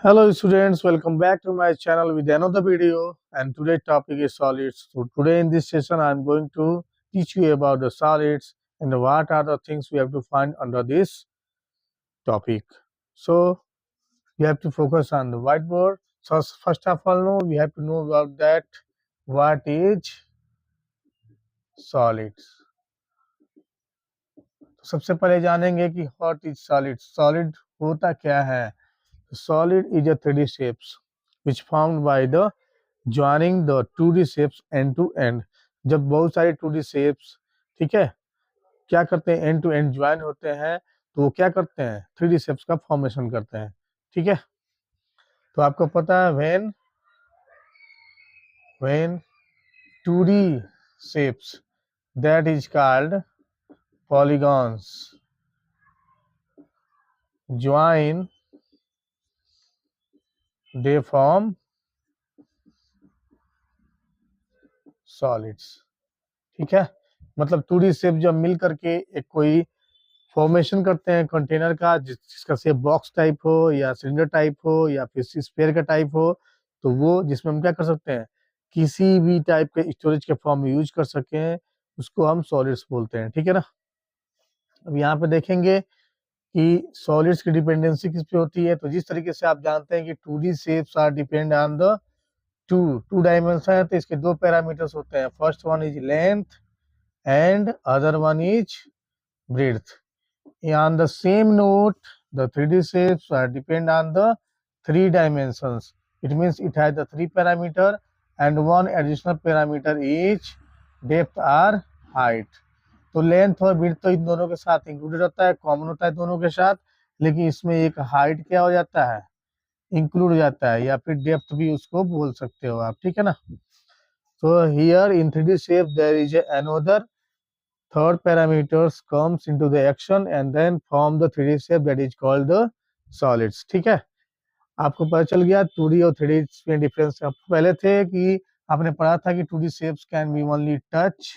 Hello students, welcome back to my channel with another video, and today's topic is solids. So today in this session I am going to teach you about the solids and what are the things we have to find under this topic. So we have to focus on the whiteboard. So first of all, we have to know about that what is solids. तो सबसे पहले जानेंगे कि what is solid. Solid होता क्या है? Solid is a 3D shapes which formed by the joining the 2D shapes end to end. जब बहुत सारे 2D shapes, ठीक है, क्या करते हैं, एंड टू एंड ज्वाइन होते हैं, तो वो क्या करते हैं, 3D shapes का फॉर्मेशन करते हैं। ठीक है, तो आपको पता है when 2D shapes that is called polygons join, they form solids। ठीक है, मतलब 2D शेप जब मिल करके एक कोई फॉर्मेशन करते हैं कंटेनर का, जिसका शेप बॉक्स टाइप हो या सिलेंडर टाइप हो या फिर स्फीयर का टाइप हो, तो वो जिसमें हम क्या कर सकते हैं, किसी भी टाइप के स्टोरेज के फॉर्म में यूज कर सके हैं, उसको हम सॉलिड्स बोलते हैं। ठीक है ना। अब यहाँ पे देखेंगे कि सॉलिड्स की डिपेंडेंसी किस पे होती है। तो जिस तरीके से आप जानते हैं कि 2D shapes are depend on the two dimension है, तो इसके दो पैरामीटर्स होते हैं। First one is length and other one is breadth. On the same note, the 3D shapes are depend on the 3 dimensions. It means it has the 3 parameter and one additional parameter is depth or height. तो length और width तो इन दोनों के साथ included होता है, common होता है दोनों के साथ, लेकिन इसमें एक हाइट क्या हो जाता है, इंक्लूड हो जाता है, या फिर डेप्थ भी उसको बोल सकते हो आप। ठीक है ना। So here in 3D shape there is another third parameters comes into the action and then form the 3D shape that is called the solids। ठीक है, आपको पता चल गया 2D और 3D में डिफरेंस। पहले थे कि आपने पढ़ा था कि 2D shapes can be only touch,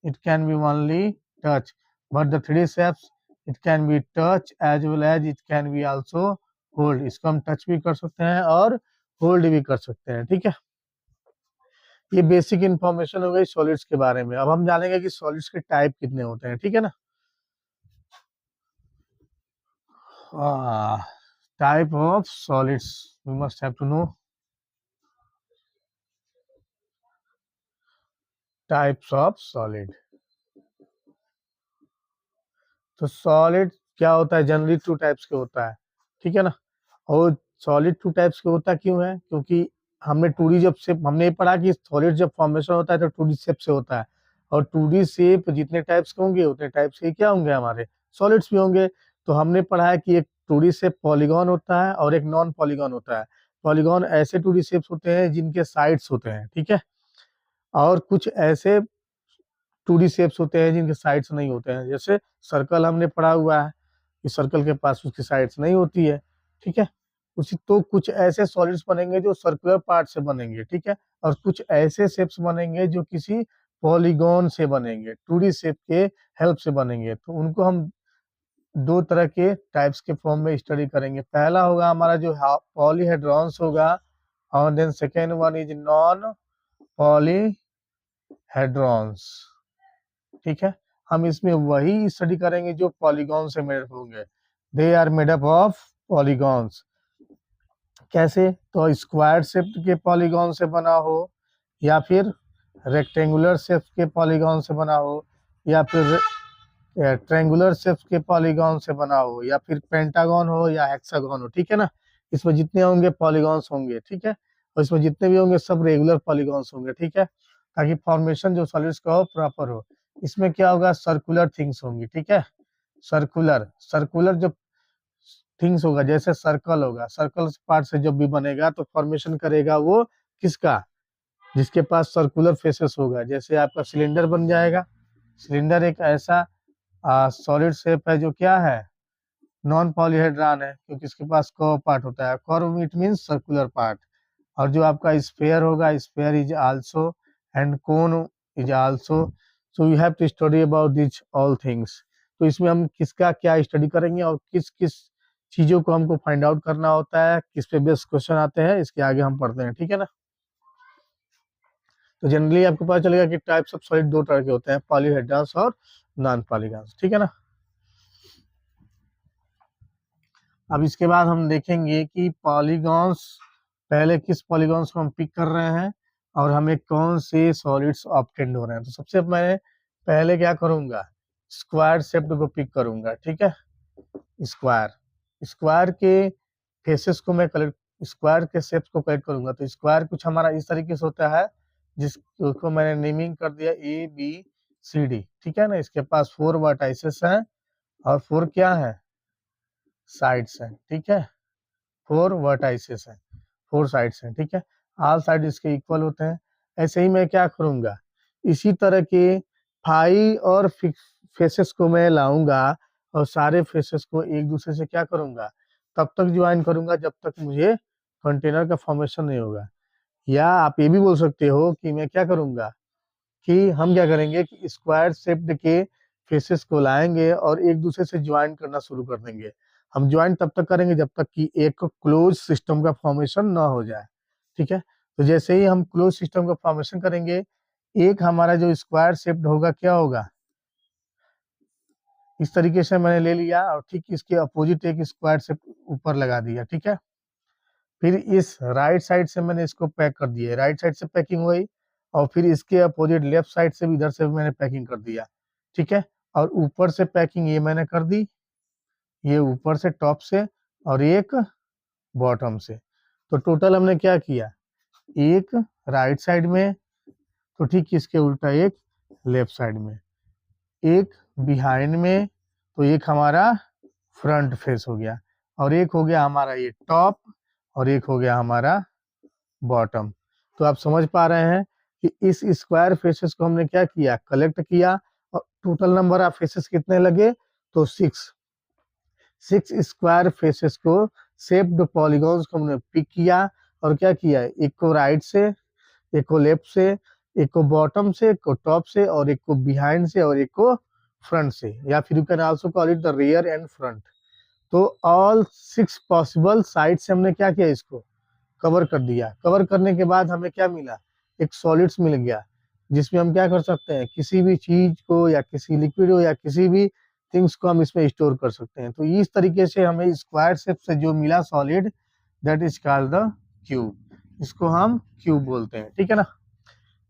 it can be only touch, but the 3D shapes it can be touch as well as it can be also hold। इसको हम टच भी कर सकते हैं और होल्ड भी कर सकते हैं। ठीक है, ये बेसिक इंफॉर्मेशन हो गई सॉलिड्स के बारे में। अब हम जानेंगे कि सॉलिड्स के टाइप कितने होते हैं। ठीक है ना। Type of solids we must have to know। Types of solid। तो सॉलिड क्या होता है, जनरली 2 टाइप्स के होता है। ठीक है ना। और सॉलिड 2 टाइप्स के होता क्यों है, क्योंकि हमने 2D जब शेप हमने पढ़ा कि सॉलिड जब फॉर्मेशन होता है तो 2D शेप से होता है, और 2D शेप जितने टाइप्स के होंगे उतने टाइप्स के क्या होंगे, हमारे सॉलिड्स भी होंगे। तो हमने पढ़ा है कि एक 2D शेप पॉलीगॉन होता है और एक नॉन पॉलीगॉन होता है। पॉलीगॉन ऐसे 2D शेप्स होते हैं जिनके साइड्स होते हैं। ठीक है, और कुछ ऐसे 2D शेप्स होते हैं जिनके साइड्स नहीं होते हैं। जैसे सर्कल हमने पढ़ा हुआ है कि सर्कल के पास उसकी साइड्स नहीं होती है। ठीक है, उसी तो कुछ ऐसे सॉलिड्स बनेंगे जो सर्कुलर पार्ट से बनेंगे। ठीक है, और कुछ ऐसे शेप्स बनेंगे जो किसी पॉलीगॉन से बनेंगे, 2D शेप के हेल्प से बनेंगे। तो उनको हम दो तरह के टाइप्स के फॉर्म में स्टडी करेंगे। पहला होगा हमारा जो पॉलीहेड्रॉन्स होगा, और then second one is non polyhedrons. ठीक है, हम इसमें वही स्टडी करेंगे जो पॉलीगॉन से मेड होंगे। They are made up of polygons. कैसे, तो स्क्वायर शेप के पॉलीगॉन से बना हो, या फिर रेक्टेंगुलर शेप के पॉलीगॉन से बना हो, या फिर ट्रायंगुलर शेप के पॉलीगॉन से बना हो, या फिर पेंटागन हो या हेक्सागन हो। ठीक है ना, इसमें जितने होंगे पॉलीगॉन्स होंगे। ठीक है, और इसमें जितने भी होंगे सब रेगुलर पॉलीगॉन्स होंगे। ठीक है, ताकि फॉर्मेशन जो सॉलिड्स का हो प्रॉपर हो। इसमें क्या होगा, सर्कुलर थिंग्स होंगी। ठीक है, सर्कुलर सर्कुलर जो थिंग्स होगा, जैसे सर्कल होगा, सर्कल पार्ट से जब भी बनेगा तो फॉर्मेशन करेगा वो किसका, जिसके पास सर्कुलर फेसेस होगा। जैसे आपका सिलेंडर बन जाएगा। सिलेंडर एक ऐसा सॉलिड शेप है जो क्या है, नॉन पॉलीहेड्रॉन है, क्योंकि इसके पास कर्व पार्ट होता है। Curve it means circular part. और जो आपका स्फीयर होगा, sphere is also, and cone is also. So you have to study about this all things. तो इसमें हम किसका क्या स्टडी करेंगे और किस किस चीजों को हमको फाइंड आउट करना होता है, किस पे बेस्ड क्वेश्चन आते हैं, इसके आगे हम पढ़ते हैं, ठीक है ना। तो जनरली आपको पता चलेगा कि टाइप्स ऑफ सॉलिड दो तरह के होते हैं, पॉलीहेड्रस और नॉन पॉलीगॉन्स, ठीक है ना। अब इसके बाद हम देखेंगे कि पॉलीगॉन्स, पहले किस पॉलीगॉन्स को हम पिक कर रहे हैं और हमें कौन से सॉलिड्स ऑब्टेंड हो रहे हैं। तो सबसे मैं पहले क्या करूंगा, स्क्वायर शेप्ड को पिक करूंगा, ठीक है। स्क्वायर के फेसेस को मैं कलेक्ट, स्क्वायर के शेप्स को कलेक्ट करूंगा। तो स्क्वायर कुछ हमारा इस तरीके से होता है, जिसको मैंने नेमिंग कर दिया ABCD, ठीक है ना। इसके पास 4 वर्टाइसेस हैं और 4 क्या है, साइड्स हैं, ठीक है। 4 वर्टाइसेस हैं, 4 साइड्स हैं, ठीक है। ऑल साइड इसके इक्वल होते हैं। ऐसे ही मैं क्या करूंगा, इसी तरह के 5 और फेसेस को मैं लाऊंगा और सारे फेसेस को एक दूसरे से क्या करूंगा, तब तक ज्वाइन करूंगा जब तक मुझे कंटेनर का फॉर्मेशन नहीं होगा। या आप ये भी बोल सकते हो कि मैं क्या करूंगा, कि हम क्या करेंगे कि स्क्वायर शेप्ड के फेसेस को लाएंगे और एक दूसरे से ज्वाइन करना शुरू कर देंगे। हम ज्वाइन तब तक करेंगे जब तक कि एक क्लोज सिस्टम का फॉर्मेशन ना हो जाए, ठीक है। तो जैसे ही हम क्लोज सिस्टम का फॉर्मेशन करेंगे, एक हमारा जो स्क्वायर शेप्ड होगा क्या होगा, इस तरीके से मैंने ले लिया और ठीक इसके अपोजिट एक स्क्वायर शेप ऊपर लगा दिया, ठीक है। फिर इस राइट साइड से मैंने इसको पैक कर दिया, राइट साइड से पैकिंग हुई और फिर इसके अपोजिट लेफ्ट साइड से भी इधर से भी मैंने पैकिंग कर दिया, ठीक है। और ऊपर से पैकिंग ये मैंने कर दी, ये ऊपर से टॉप से और एक बॉटम से। तो टोटल हमने क्या किया, एक राइट साइड में, तो ठीक इसके उल्टा एक लेफ्ट साइड में, एक बिहाइंड में, तो एक हमारा फ्रंट फेस हो गया, और एक हो गया हमारा ये टॉप, और एक हो गया हमारा बॉटम। तो आप समझ पा रहे हैं कि इस स्क्वायर फेसेस को हमने क्या किया, कलेक्ट किया, और टोटल नंबर ऑफ फेसेस कितने लगे, तो 6 स्क्वायर फेसेस को, शेप्ड पॉलीगॉन्स को हमने पिक किया और क्या किया, एक को राइट से, एक को लेफ्ट से, एक को बॉटम से, एक को टॉप से, और एक को बिहाइंड से, और एक को फ्रंट से, या फिर you can also call it the rear and front. तो ऑल 6 पॉसिबल साइड से हमने क्या किया, इसको कवर कर दिया। कवर करने के बाद हमें क्या मिला, एक सॉलिड्स मिल गया, जिसमें हम क्या कर सकते हैं, किसी भी चीज को या किसी लिक्विड को या किसी भी थिंग्स को हम इसमें स्टोर कर सकते हैं। तो इस तरीके से हमें स्क्वायर शेप से जो मिला solid, that is called the cube, इसको हम क्यूब बोलते हैं, ठीक है ना।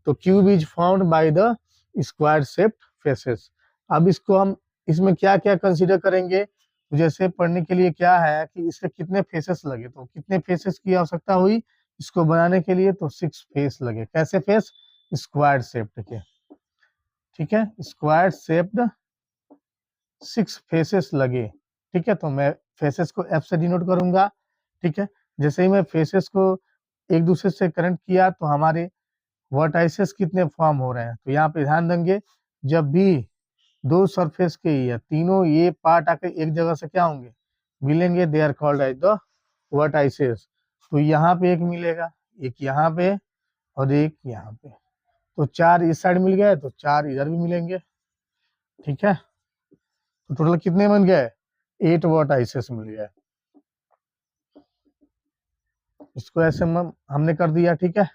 तो cube is found by the square shaped faces. अब इसको हम, इसमें क्या क्या कंसीडर करेंगे, तो जैसे पढ़ने के लिए क्या है कि इसके कितने फेसेस लगे, तो कितने फेसेस की आवश्यकता हुई इसको बनाने के लिए, तो 6 फेस लगे। कैसे फेस, स्क्वायर शेप्ड के, ठीक है, स्क्वायर शेप्ड 6 फेसेस लगे, ठीक है। तो मैं फेसेस को F से डिनोट करूंगा, ठीक है। जैसे ही मैं फेसेस को एक दूसरे से कनेक्ट किया तो हमारे वर्टाइसेस कितने फॉर्म हो रहे हैं, तो यहाँ पे ध्यान देंगे, जब भी दो सरफेस के या तीनों ये पार्ट आके एक जगह से क्या होंगे, मिलेंगे, they are called as the vertices. तो यहाँ पे एक मिलेगा, एक यहाँ पे और एक यहाँ पे, तो 4 इस साइड मिल गए, तो 4 इधर भी मिलेंगे, ठीक है। तो टोटल कितने बन गए, 8 वर्टाइसेस मिल गए। इसको ऐसे हमने कर दिया, ठीक है।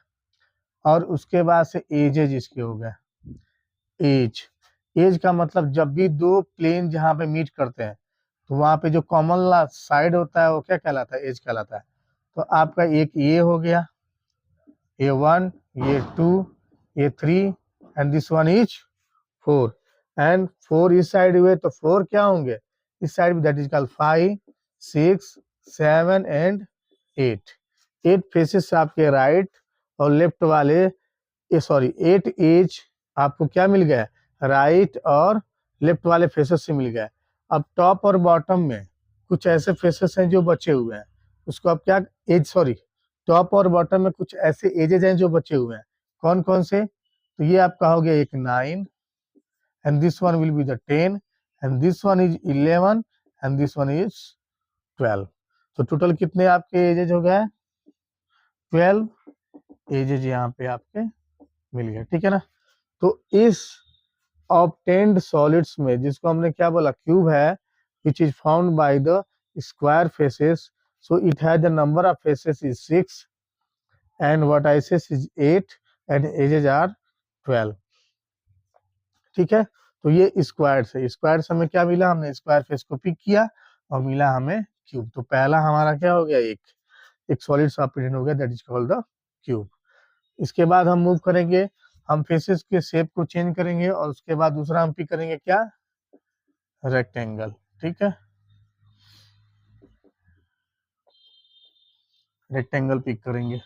और उसके बाद से एजेज इसके हो गए, एज, एज का मतलब जब भी दो प्लेन जहाँ पे मीट करते हैं तो वहां पे जो कॉमन साइड होता है वो क्या कहलाता है, एज कहलाता है। तो आपका एक ये हो गया, ये 1, ये 2, ये 3 and this one is 4, and 4 इस साइड हुए तो 4 क्या होंगे इस साइड में, that is called 5, 6, 7 and 8। 8 faces आपके राइट और लेफ्ट वाले, ये सॉरी 8 एज आपको क्या मिल गया, राइट और लेफ्ट वाले फेसेस से मिल गया। अब टॉप और बॉटम में कुछ ऐसे फेसेस हैं जो बचे हुए हैं, उसको आप क्या, एज सॉरी, टॉप और बॉटम में कुछ ऐसे एजेस हैं जो बचे हुए हैं, कौन कौन से, तो ये आपका हो गया एक 9, and this one will be the 10, and this one is 11, and this one is 12। तो टोटल कितने आपके एजेज हो गए, 12 एजेज यहाँ पे आपके मिल गए, ठीक है ना। तो इस ऑब्टेन्ड सॉलिड्स में, जिसको हमने क्या बोला, क्यूब है, which is found by the square faces, so it has the number of faces is 6 and vertices is 8 and edges are 12. ठीक है, तो ये स्क्वायर से हमें क्या मिला, हमने स्क्वायर फेस को पिक किया और मिला हमें क्यूब। तो पहला हमारा क्या हो गया, एक सॉलिड सा प्रेजेंट हो गया, that is called the cube. इसके बाद हम मूव करेंगे, हम फेसेस के शेप को चेंज करेंगे और उसके बाद दूसरा हम पिक करेंगे क्या, रेक्टेंगल। ठीक है, रेक्टेंगल पिक करेंगे।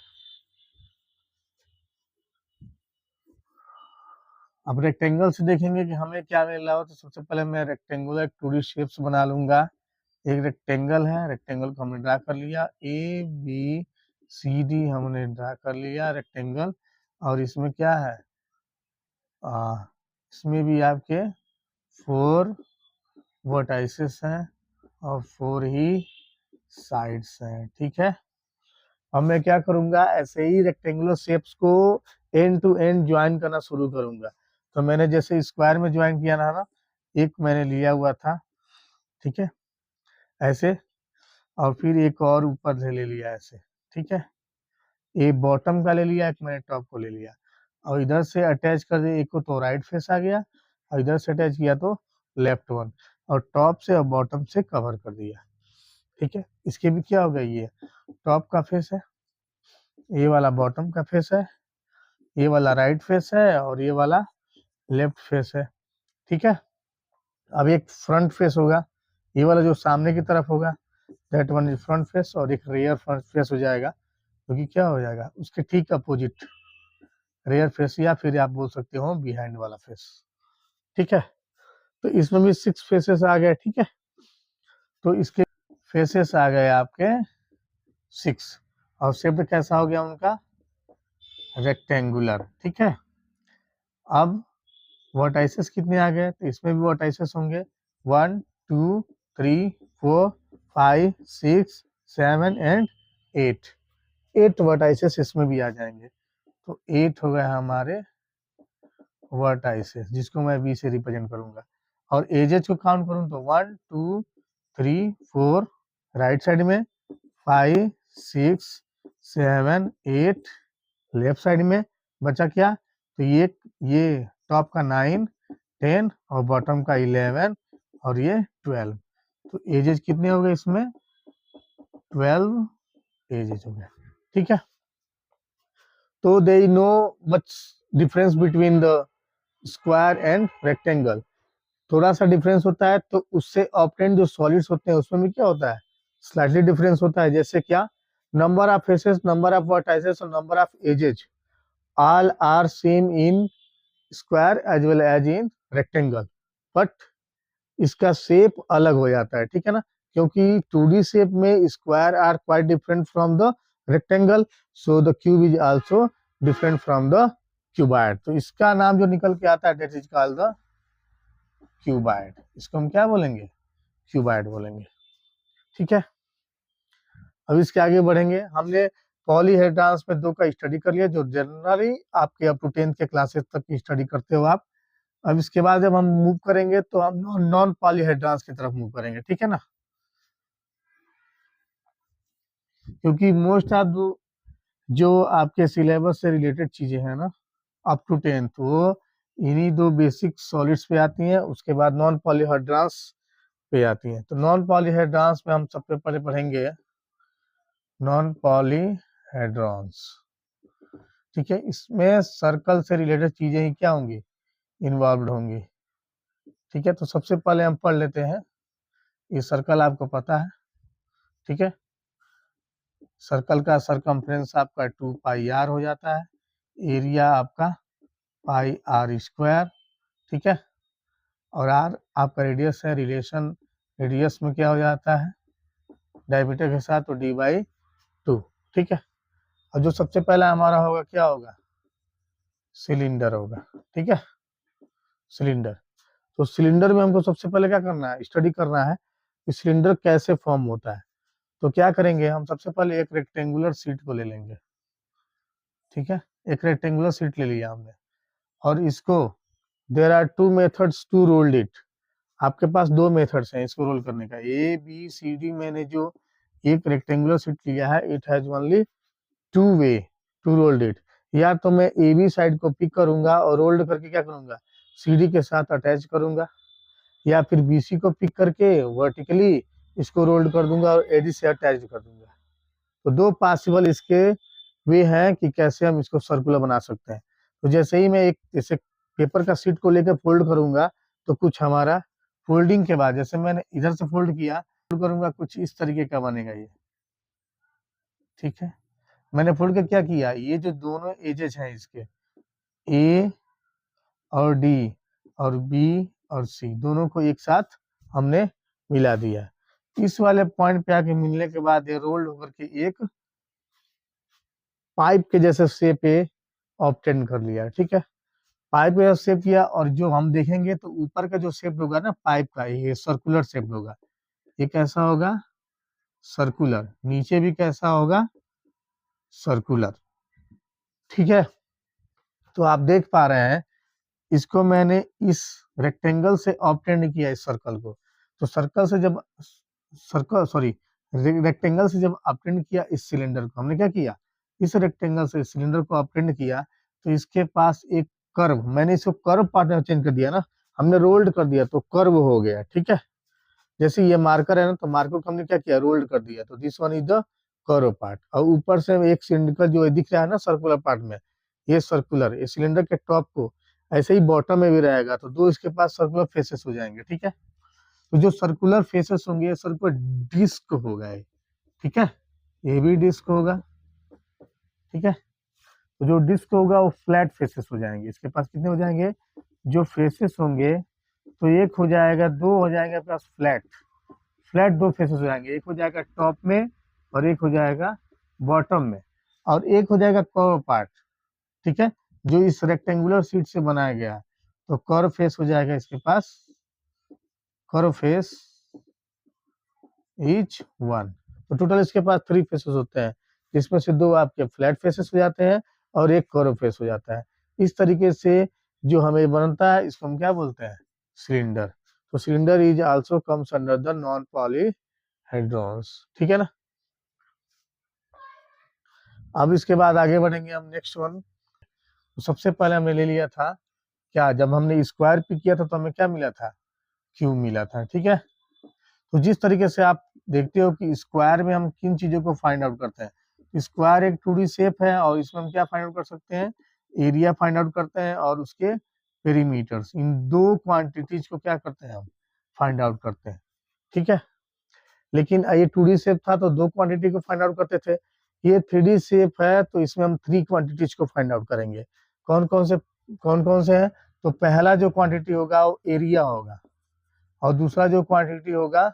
अब रेक्टेंगल से देखेंगे कि हमें क्या मिल रहा हो, तो सबसे पहले मैं रेक्टेंगुलर 2D शेप्स बना लूंगा। एक रेक्टेंगल है, रेक्टेंगल को हमने ड्रा कर लिया, ABCD हमने ड्रा कर लिया रेक्टेंगल। और इसमें क्या है, इसमें भी आपके 4 वर्टाइसेस हैं और 4 ही साइड्स हैं। ठीक है, अब मैं क्या करूंगा, ऐसे ही रेक्टेंगुलर शेप्स को एंड टू एंड ज्वाइन करना शुरू करूंगा। तो मैंने जैसे स्क्वायर में ज्वाइन किया ना, एक मैंने लिया हुआ था, ठीक है, ऐसे, और फिर एक और ऊपर से ले लिया ऐसे। ठीक है, एक बॉटम का ले लिया, एक मैंने टॉप को ले लिया और इधर से अटैच कर दिया, एक को तो राइट फेस आ गया और इधर से अटैच किया तो लेफ्ट वन, और टॉप से और बॉटम से कवर कर दिया। ठीक है, इसके भी क्या होगा, ये टॉप का फेस है, ये वाला बॉटम का फेस है, ये वाला राइट फेस है और ये वाला लेफ्ट फेस है। ठीक है, अब एक फ्रंट फेस होगा, ये वाला जो सामने की तरफ होगा, that one is front face, और एक रियर फ्रंट फेस हो जाएगा, क्योंकि क्या हो जाएगा, उसके ठीक अपोजिट रियर फेस, या फिर आप बोल सकते हो बिहाइंड वाला फेस। ठीक है, तो इसमें भी 6 फेसेस आ गए। ठीक है, तो इसके फेसेस आ गए आपके 6 और शेप कैसा हो गया उनका, रेक्टेंगुलर। ठीक है, अब वर्टाइसेस कितने आ गए, तो इसमें भी वर्टाइसेस होंगे 1 2 3 4 5 6 7 एंड 8 वर्टाइसेस इसमें भी आ जाएंगे। तो 8 हो गए हमारे वर्टाइसेस, जिसको मैं बी से रिप्रेजेंट करूंगा। और एजेस को काउंट करूं तो 1 2 3 4 राइट साइड में, 5 6 7 8 लेफ्ट साइड में, बचा क्या, तो ये टॉप का 9 10 और बॉटम का 11 और ये 12। तो एजेस कितने हो गए इसमें, 12 एजेस हो गए। ठीक है, तो they know much difference between the square and rectangle, थोड़ा सा डिफरेंस होता है, तो उससे ऑब्टेन जो सॉलिड्स होते हैं उसमें भी क्या होता है, स्लाइटली डिफरेंस होता है। जैसे क्या, number of faces, number of vertices और number of edges all are same in square as well as in rectangle, but इसका शेप अलग हो जाता है। ठीक है ना, क्योंकि 2D शेप में square are quite different from the rectangle, so the cube is also different from the cuboid. तो इसका नाम जो निकल के आता है, that is called the cuboid. इसको हम क्या बोलेंगे, क्यूबाइड बोलेंगे। ठीक है, अब इसके आगे बढ़ेंगे। हमने पॉलीहेड्रॉन्स में 2 का स्टडी कर लिया, जो जनरली आपके अप टू 10th के क्लासेस तक की स्टडी करते हो आप। अब इसके बाद जब हम मूव करेंगे तो हम नॉन पॉलीहेड्रॉन्स की तरफ मूव करेंगे। ठीक है ना, क्योंकि मोस्ट ऑफ जो आपके सिलेबस से रिलेटेड चीजें हैं ना अप टू 10th, वो इन्हीं 2 बेसिक सॉलिड्स पे आती हैं, उसके बाद नॉन पॉलीहेड्रॉन्स पे आती हैं। तो नॉन पॉलीहेड्रॉन्स में हम सबसे पहले पढ़ेंगे नॉन पॉलीहेड्रॉन्स। ठीक है, इसमें सर्कल से रिलेटेड चीजें ही क्या होंगी, इन्वॉल्व होंगी। ठीक है, तो सबसे पहले हम पढ़ लेते हैं, ये सर्कल आपको पता है। ठीक है, सर्कल का सरकमफ्रेंस आपका 2 पाई आर हो जाता है, एरिया आपका पाई आर स्क्वायर। ठीक है, और आर आपका रेडियस है, रिलेशन रेडियस में क्या हो जाता है डायमीटर के साथ, तो d/2। ठीक है, और जो सबसे पहला हमारा होगा क्या होगा, सिलेंडर होगा। ठीक है, सिलेंडर। तो सिलेंडर में हमको सबसे पहले क्या करना है, स्टडी करना है कि सिलेंडर कैसे फॉर्म होता है। तो क्या करेंगे, हम सबसे पहले एक रेक्टेंगुलर शीट को ले लेंगे। ठीक है, एक रेक्टेंगुलर शीट ले लिया हमने, और इसको there are 2 methods to roll it. आपके पास दो मेथड्स हैं इसको रोल करने का, ए बी सी डी। मैंने जो एक रेक्टेंगुलर शीट लिया है, it has only two way to rolled it. या तो मैं ए बी साइड को पिक करूंगा और रोल्ड करके क्या करूंगा, सी डी के साथ अटैच करूंगा, या फिर बी सी को पिक करके वर्टिकली इसको रोल्ड कर दूंगा और एडी से अटैच कर दूंगा। तो दो पॉसिबल इसके वे हैं कि कैसे हम इसको सर्कुलर बना सकते हैं। तो जैसे ही मैं एक जैसे पेपर का शीट को लेकर फोल्ड करूंगा, तो कुछ हमारा फोल्डिंग के बाद, जैसे मैंने इधर से फोल्ड किया, फोल्ड करूंगा, कुछ इस तरीके का बनेगा ये। ठीक है, मैंने फोल्ड कर क्या किया, ये जो दोनों एजेस हैं इसके, ए और डी और बी और सी, दोनों को एक साथ हमने मिला दिया। इस वाले पॉइंट पे आके मिलने के बाद ये रोल्ड होकर के एक पाइप के जैसे शेप पे ऑब्टेन कर लिया। ठीक है, पाइप का शेप किया, और जो हम देखेंगे तो ऊपर का जो शेप होगा ना पाइप का, ये सर्कुलर शेप होगा। ये कैसा होगा, सर्कुलर। नीचे भी कैसा होगा, सर्कुलर। ठीक है, तो आप देख पा रहे हैं इसको मैंने इस रेक्टेंगल से ऑब्टेंड किया इस सर्कल को। तो सर्कल से जब रेक्टेंगल से जब ऑब्टेंड किया इस सिलेंडर को, हमने क्या किया, इस रेक्टेंगल से सिलेंडर को ऑब्टेंड किया, तो इसके पास एक कर्व, मैंने इसको कर्व पार्ट में चेंज कर दिया ना, हमने रोल्ड कर दिया तो कर्व हो गया। ठीक है, जैसे ये मार्कर है ना, तो मार्कर को हमने क्या किया, रोल्ड कर दिया, तो this one is the curve part. और ऊपर से एक सिलेंडर जो दिख रहा है ना सर्कुलर पार्ट में, ये सर्कुलर, ये सिलेंडर के टॉप को ऐसे ही बॉटम में भी रहेगा, तो दो इसके पास सर्कुलर फेसेस हो जाएंगे। ठीक है, तो जो सर्कुलर फेसेस होंगे, सर्कुलर डिस्क होगा ये। ठीक है, ये भी डिस्क होगा। ठीक है, तो जो डिस्क होगा वो फ्लैट फेसेस हो जाएंगे। इसके पास कितने हो जाएंगे, जो फेसेस होंगे, तो एक हो जाएगा, दो हो जाएगा आपके पास फ्लैट, फ्लैट दो फेसेस हो जाएंगे, एक हो जाएगा टॉप में और एक हो जाएगा बॉटम में, और एक हो जाएगा कर्व पार्ट। ठीक है, जो इस रेक्टेंगुलर शीट से बनाया गया, तो कर्व फेस हो जाएगा इसके पास, कर्व फेस ईच वन। तो टोटल इसके पास थ्री फेसेस होते हैं, जिसमें से दो आपके फ्लैट फेसेस हो जाते हैं और एक कर्व फेस हो जाता है। इस तरीके से जो हमें बनता है इसको हम क्या बोलते हैं, सिलेंडर। तो cylinder is also comes under the non polyhedrons. ठीक है ना, अब इसके बाद आगे बढ़ेंगे हम नेक्स्ट वन। तो सबसे पहले हमने ले लिया था क्या, जब हमने स्क्वायर पिक किया था तो हमें क्या मिला था, क्यूब मिला था। ठीक है, तो जिस तरीके से आप देखते हो कि स्क्वायर में हम किन चीजों को फाइंड आउट करते हैं, स्क्वायर एक 2D शेप है और इसमें हम क्या फाइंड आउट कर सकते हैं, एरिया फाइंड आउट करते हैं और उसके पेरीमीटर्स, इन दो क्वांटिटीज को क्या करते हैं हम, फाइंड आउट करते हैं। ठीक है, लेकिन ये 2D शेप था तो दो क्वांटिटी को फाइंड आउट करते थे, ये 3D शेप है तो इसमें हम थ्री क्वांटिटीज को फाइंड आउट करेंगे। कौन कौन से हैं, तो पहला जो क्वांटिटी होगा वो एरिया होगा, और दूसरा जो क्वांटिटी होगा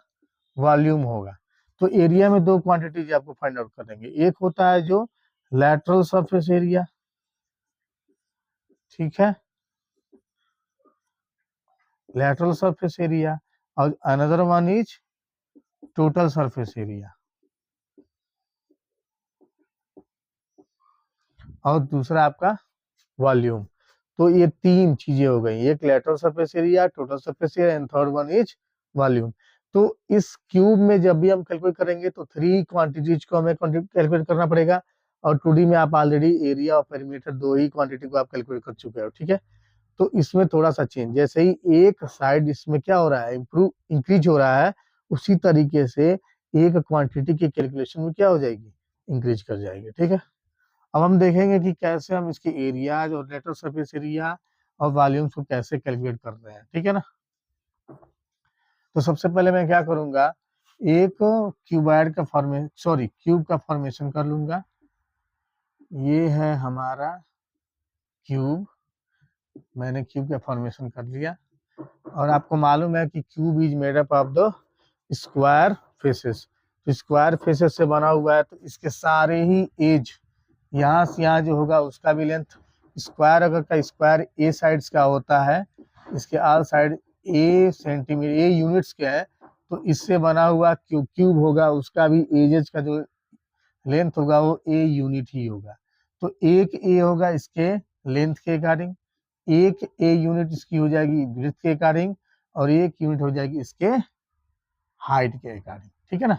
वॉल्यूम होगा। तो एरिया में दो क्वांटिटीज आपको फाइंड आउट करेंगे, एक होता है जो लैटरल सरफेस एरिया, ठीक है, लैटरल सरफेस एरिया, और another one is total surface area, और दूसरा आपका वॉल्यूम। तो ये तीन चीजें हो गई, एक lateral surface area, total surface area, and third one is volume. तो इस क्यूब में जब भी हम कैलकुलेट करेंगे तो थ्री क्वांटिटीज को हमें कैलकुलेट करना पड़ेगा, और 2D में आप ऑलरेडी एरिया और पेरीमीटर दो ही क्वांटिटी को आप कैलकुलेट कर चुके हो। ठीक है, तो इसमें थोड़ा सा चेंज, जैसे ही एक साइड इसमें क्या हो रहा है, इंक्रीज हो रहा है, उसी तरीके से एक क्वांटिटी की कैलकुलेशन में क्या हो जाएगी, इंक्रीज कर जाएगी। ठीक है, अब हम देखेंगे कि कैसे हम इसके एरियाज और लेटर सरफेस एरिया और वॉल्यूम्स को कैसे कैलकुलेट कर रहे हैं। ठीक है ना, तो सबसे पहले मैं क्या करूंगा, एक क्यूब का फॉर्मेशन कर लूंगा। ये है हमारा क्यूब, मैंने क्यूब का फॉर्मेशन कर लिया, और आपको मालूम है कि cube is made up of the square faces. तो स्क्वायर फेसेस से बना हुआ है, तो इसके सारे ही एज यहाँ से यहाँ जो होगा उसका भी लेंथ, स्क्वायर अगर का स्क्वायर ए साइड्स का होता है, इसके all side a centimetre, a units के है, तो इससे बना हुआ क्यूब होगा, उसका भी एजेस का जो लेंथ होगा वो ए यूनिट ही होगा। तो एक ए होगा इसके लेंथ के अकॉर्डिंग, एक ए यूनिट इसकी हो जाएगी ब्रेड्थ के अकॉर्डिंग, और 1 यूनिट हो जाएगी इसके हाइट के अकॉर्डिंग, ठीक है ना।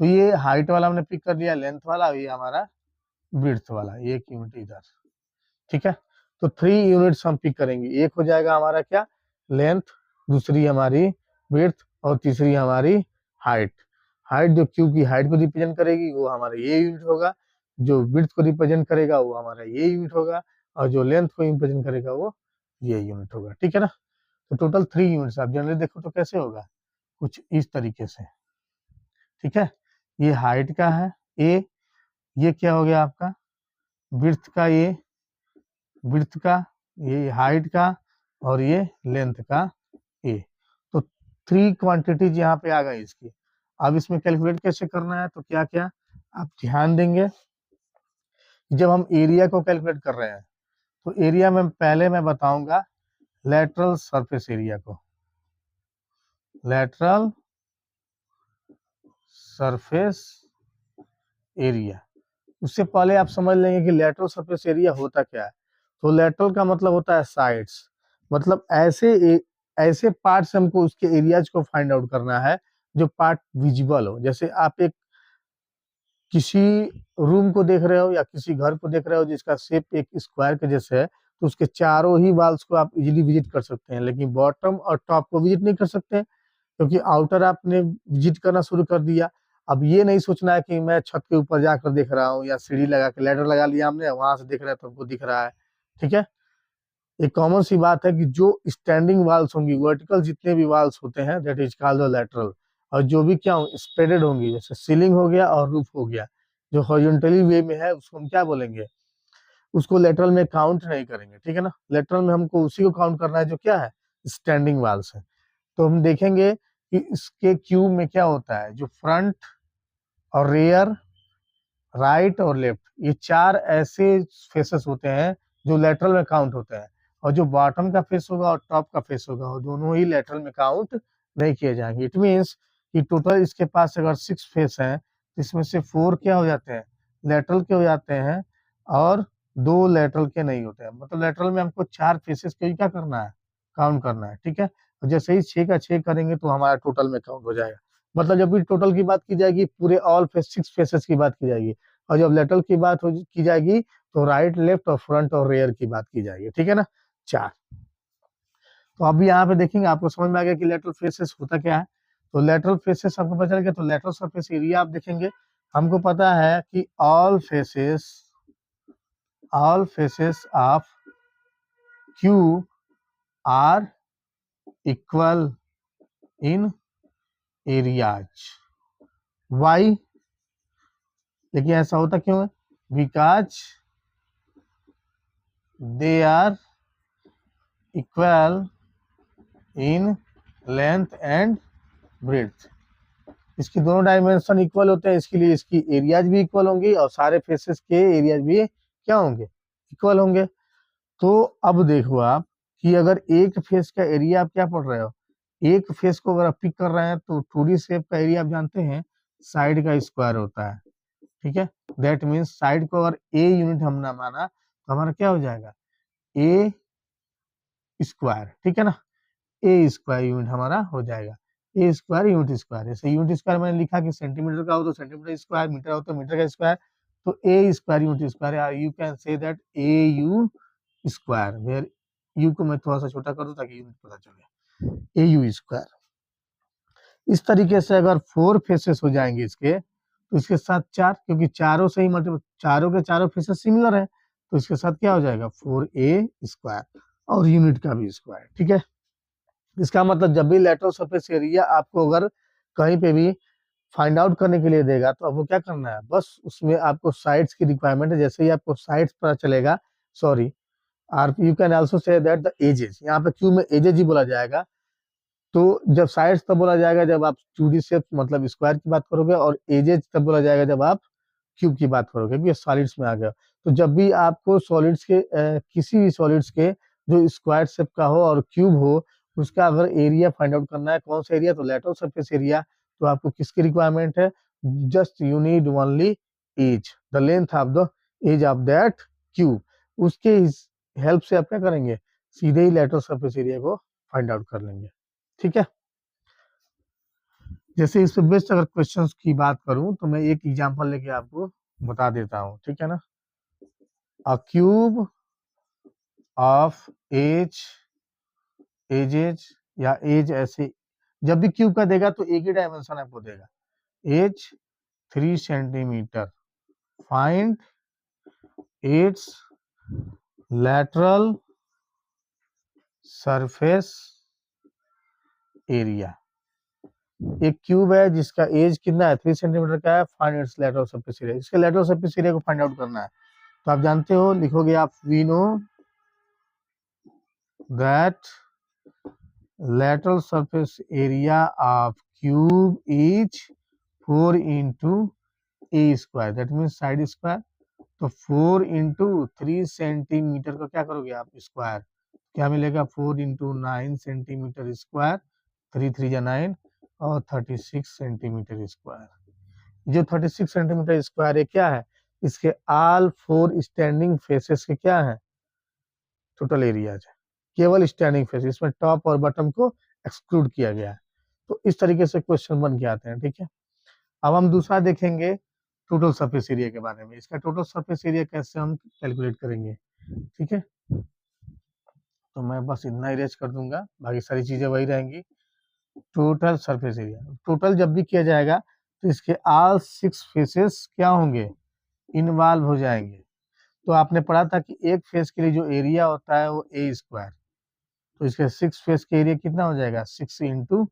तो ये हाइट वाला हमने पिक कर लिया, लेंथ वाला, ये हमारा विड्थ वाला, 1 यूनिट इधर, ठीक है। तो 3 यूनिट्स हम पिक करेंगे, एक हो जाएगा हमारा क्या, लेंथ, दूसरी हमारी विड्थ और तीसरी हमारी हाइट। हाइट जो क्यूब की हाइट को रिप्रेजेंट करेगी वो हमारा ये यूनिट होगा, जो विड्थ को रिप्रेजेंट करेगा वो हमारा ये यूनिट होगा, और जो लेंथ को रिप्रेजेंट करेगा वो ये यूनिट होगा, ठीक है ना। तो टोटल 3 यूनिट्स, आप जनरली देखो तो कैसे होगा, कुछ इस तरीके से, ठीक है। ये हाइट का है ए, ये क्या हो गया आपका विड्थ का, ये विड्थ का, ये हाइट का, और ये लेंथ का ए। तो 3 क्वांटिटीज यहाँ पे आ गई इसकी। अब इसमें कैलकुलेट कैसे करना है, तो क्या क्या आप ध्यान देंगे, जब हम एरिया को कैलकुलेट कर रहे हैं तो एरिया में पहले मैं बताऊंगा लेटरल सरफेस एरिया को, लेटरल सरफेस एरिया। उससे पहले आप समझ लेंगे कि लेटरल सरफेस एरिया होता क्या है। तो लेटरल का मतलब होता है साइड्स, मतलब ऐसे पार्ट से हमको उसके एरियाज को फाइंड आउट करना है जो पार्ट विजिबल हो। जैसे आप एक किसी रूम को देख रहे हो या किसी घर को देख रहे हो जिसका शेप एक स्क्वायर के जैसे है, तो उसके चारों ही वॉल्स को आप इजीली विजिट कर सकते हैं, लेकिन बॉटम और टॉप को विजिट नहीं कर सकते क्योंकि आउटर आपने विजिट करना शुरू कर दिया। अब ये नहीं सोचना है कि मैं छत के ऊपर जाकर देख रहा हूँ या सीढ़ी लगा के लैडर लगा लिया हमने, वहां से देख रहे हैं तो हमको दिख रहा है, ठीक है। एक कॉमन सी बात है कि जो स्टैंडिंग वॉल्स होंगी, वर्टिकल जितने भी वॉल्स होते हैं that is called the lateral, और जो भी क्या स्प्रेडेड होंगी जैसे सीलिंग हो गया और रूफ हो गया, जो हॉरिजॉन्टली वे में है उसको हम क्या बोलेंगे, उसको लेटरल में काउंट नहीं करेंगे, ठीक है ना। लेटरल में हमको उसी को काउंट करना है जो क्या है स्टैंडिंग वॉल्स है। तो हम देखेंगे कि इसके क्यूब में क्या होता है, जो फ्रंट और रेयर, राइट और लेफ्ट, ये 4 ऐसे फेसेस होते हैं जो लेटरल में काउंट होते हैं, और जो बॉटम का फेस होगा और टॉप का फेस होगा वो दोनों ही लेटरल में काउंट नहीं किए जाएंगे। इट मीन्स कि टोटल इसके पास अगर 6 फेस हैं तो इसमें से 4 क्या हो जाते हैं लेटरल के हो जाते हैं और 2 लेटरल के नहीं होते हैं। मतलब लेटरल में हमको 4 फेसेस के क्या करना है, काउंट करना है, ठीक है। और जैसे ही 6 का 6 करेंगे तो हमारा टोटल में काउंट हो जाएगा। मतलब जब भी टोटल की बात की जाएगी पूरे ऑल फेस 6 फेसेस की बात की जाएगी, और जब लेटरल की बात की जाएगी तो राइट, लेफ्ट और फ्रंट और रेयर की बात की जाएगी, ठीक है ना, 4। तो अभी यहाँ पे देखेंगे आपको समझ में आ गया कि लेटरल फेसेस होता क्या है। तो लेटरल फेसेस आपको पता चल गया। तो लेटरल सरफेस एरिया आप देखेंगे, हमको पता है कि all faces of cube are equal in areas. Why, लेकिन ऐसा होता क्यों है, because they are equal in length and breadth. इसकी दोनों डायमेंशन इक्वल होते हैं, इसके लिए इसकी एरियाज भी इक्वल होंगी और सारे फेसेस के एरियाज भी क्या होंगे, इक्वल होंगे। तो अब देखो आप कि अगर एक फेस का एरिया आप क्या पढ़ रहे हो, एक फेस को अगर आप पिक कर रहे हैं तो 2D शेप का एरिया आप जानते हैं साइड का स्क्वायर होता है, ठीक है। दैट मीन्स साइड को अगर ए यूनिट हमने माना तो हमारा क्या हो जाएगा ए स्क्वायर, ठीक है ना, ए स्क्वायर यूनिट हमारा हो जाएगा, ए स्क्वायर यूनिट स्क्वायर। जैसे यूनिट स्क्वायर मैंने लिखा कि सेंटीमीटर का हो तो सेंटीमीटर स्क्वायर, मीटर हो तो मीटर का स्क्वायर, तो a square unit square, you can say that a u square, where you को मैं थोड़ा सा छोटा कर दूं ताकि यूनिट पता चले, ए यू स्क्वायर। इस तरीके से अगर 4 फेसेस हो जाएंगे इसके तो इसके साथ 4, क्योंकि चारों से ही मतलब चारों के चारों फेसेस सिमिलर है तो इसके साथ क्या हो जाएगा 4a स्क्वायर और यूनिट का भी स्क्वायर, ठीक है। इसका मतलब जब भी लेटरल सरफेस एरिया आपको अगर कहीं पे भी फाइंड आउट करने के लिए देगा तो आपको क्या करना है, बस उसमें आपको साइड्स की रिक्वायरमेंट है। जैसे ही आपको साइड्स पता चलेगा, sorry or you can also say that the edges, यहाँ पे क्यों में एजेस ही बोला जाएगा। तो जब साइड्स तब बोला जाएगा जब आप 2D शेप मतलब स्क्वायर की बात करोगे, और एजेस तब बोला जाएगा जब आप क्यूब की बात करोगे, क्योंकि सॉलिड्स में आ गया। तो जब भी आपको सॉलिड्स के किसी भी सॉलिड्स के जो स्क्वायर शेप का हो और क्यूब हो उसका अगर एरिया फाइंड आउट करना है, कौन सा एरिया, तो लेटरल सरफेस एरिया, तो आपको किसकी रिक्वायरमेंट है, just you need only edge, the length of the edge of that cube. उसके हेल्प से आप क्या करेंगे, सीधे ही लेटरल सरफेस एरिया को फाइंड आउट कर लेंगे। ठीक है। जैसे इस पे बेस्ट अगर क्वेश्चंस की बात करूं तो मैं एक एग्जांपल लेके आपको बता देता हूं, ठीक है ना। अ क्यूब ऑफ एजेज या एज, ऐसे जब भी क्यूब का देगा तो एक ही डायमेंशन आपको देगा, edge 3 centimeter, find its lateral surface area. एक क्यूब है जिसका एज कितना है, 3 सेंटीमीटर का है, find its lateral surface area. इसके लैटरल सरफेस एरिया को फाइंड आउट करना है, तो आप जानते हो, लिखोगे आप we know that lateral surface area of cube is 4 into a square, that means side square। तो 4 into 3 सेंटीमीटर का क्या करोगे आप, स्क्वायर, क्या मिलेगा, 4 into 9 सेंटीमीटर स्क्वायर, 3 3 जा 9 और 36 सेंटीमीटर स्क्वायर। जो 36 सेंटीमीटर स्क्वायर है क्या है, इसके ऑल 4 स्टैंडिंग फेसेस के क्या है, टोटल एरिया है, केवल स्टैंडिंग फेस, इसमें टॉप और बॉटम को एक्सक्लूड किया गया है। तो इस तरीके से क्वेश्चन बन के आते हैं, ठीक है। अब हम दूसरा देखेंगे टोटल सरफेस एरिया के बारे में। इसका टोटल सरफेस एरिया कैसे हम कैलकुलेट करेंगे, ठीक है। तो मैं बस इतना इरेज कर दूंगा, बाकी सारी चीजें वही रहेंगी। टोटल सरफेस एरिया, टोटल जब भी किया जाएगा तो इसके ऑल 6 फेसेस क्या होंगे, इन्वॉल्व हो जाएंगे। तो आपने पढ़ा था कि एक फेस के लिए जो एरिया होता है वो ए स्क्वायर, तो इसके 6 फेस के एरिया कितना हो जाएगा, 6 इंटू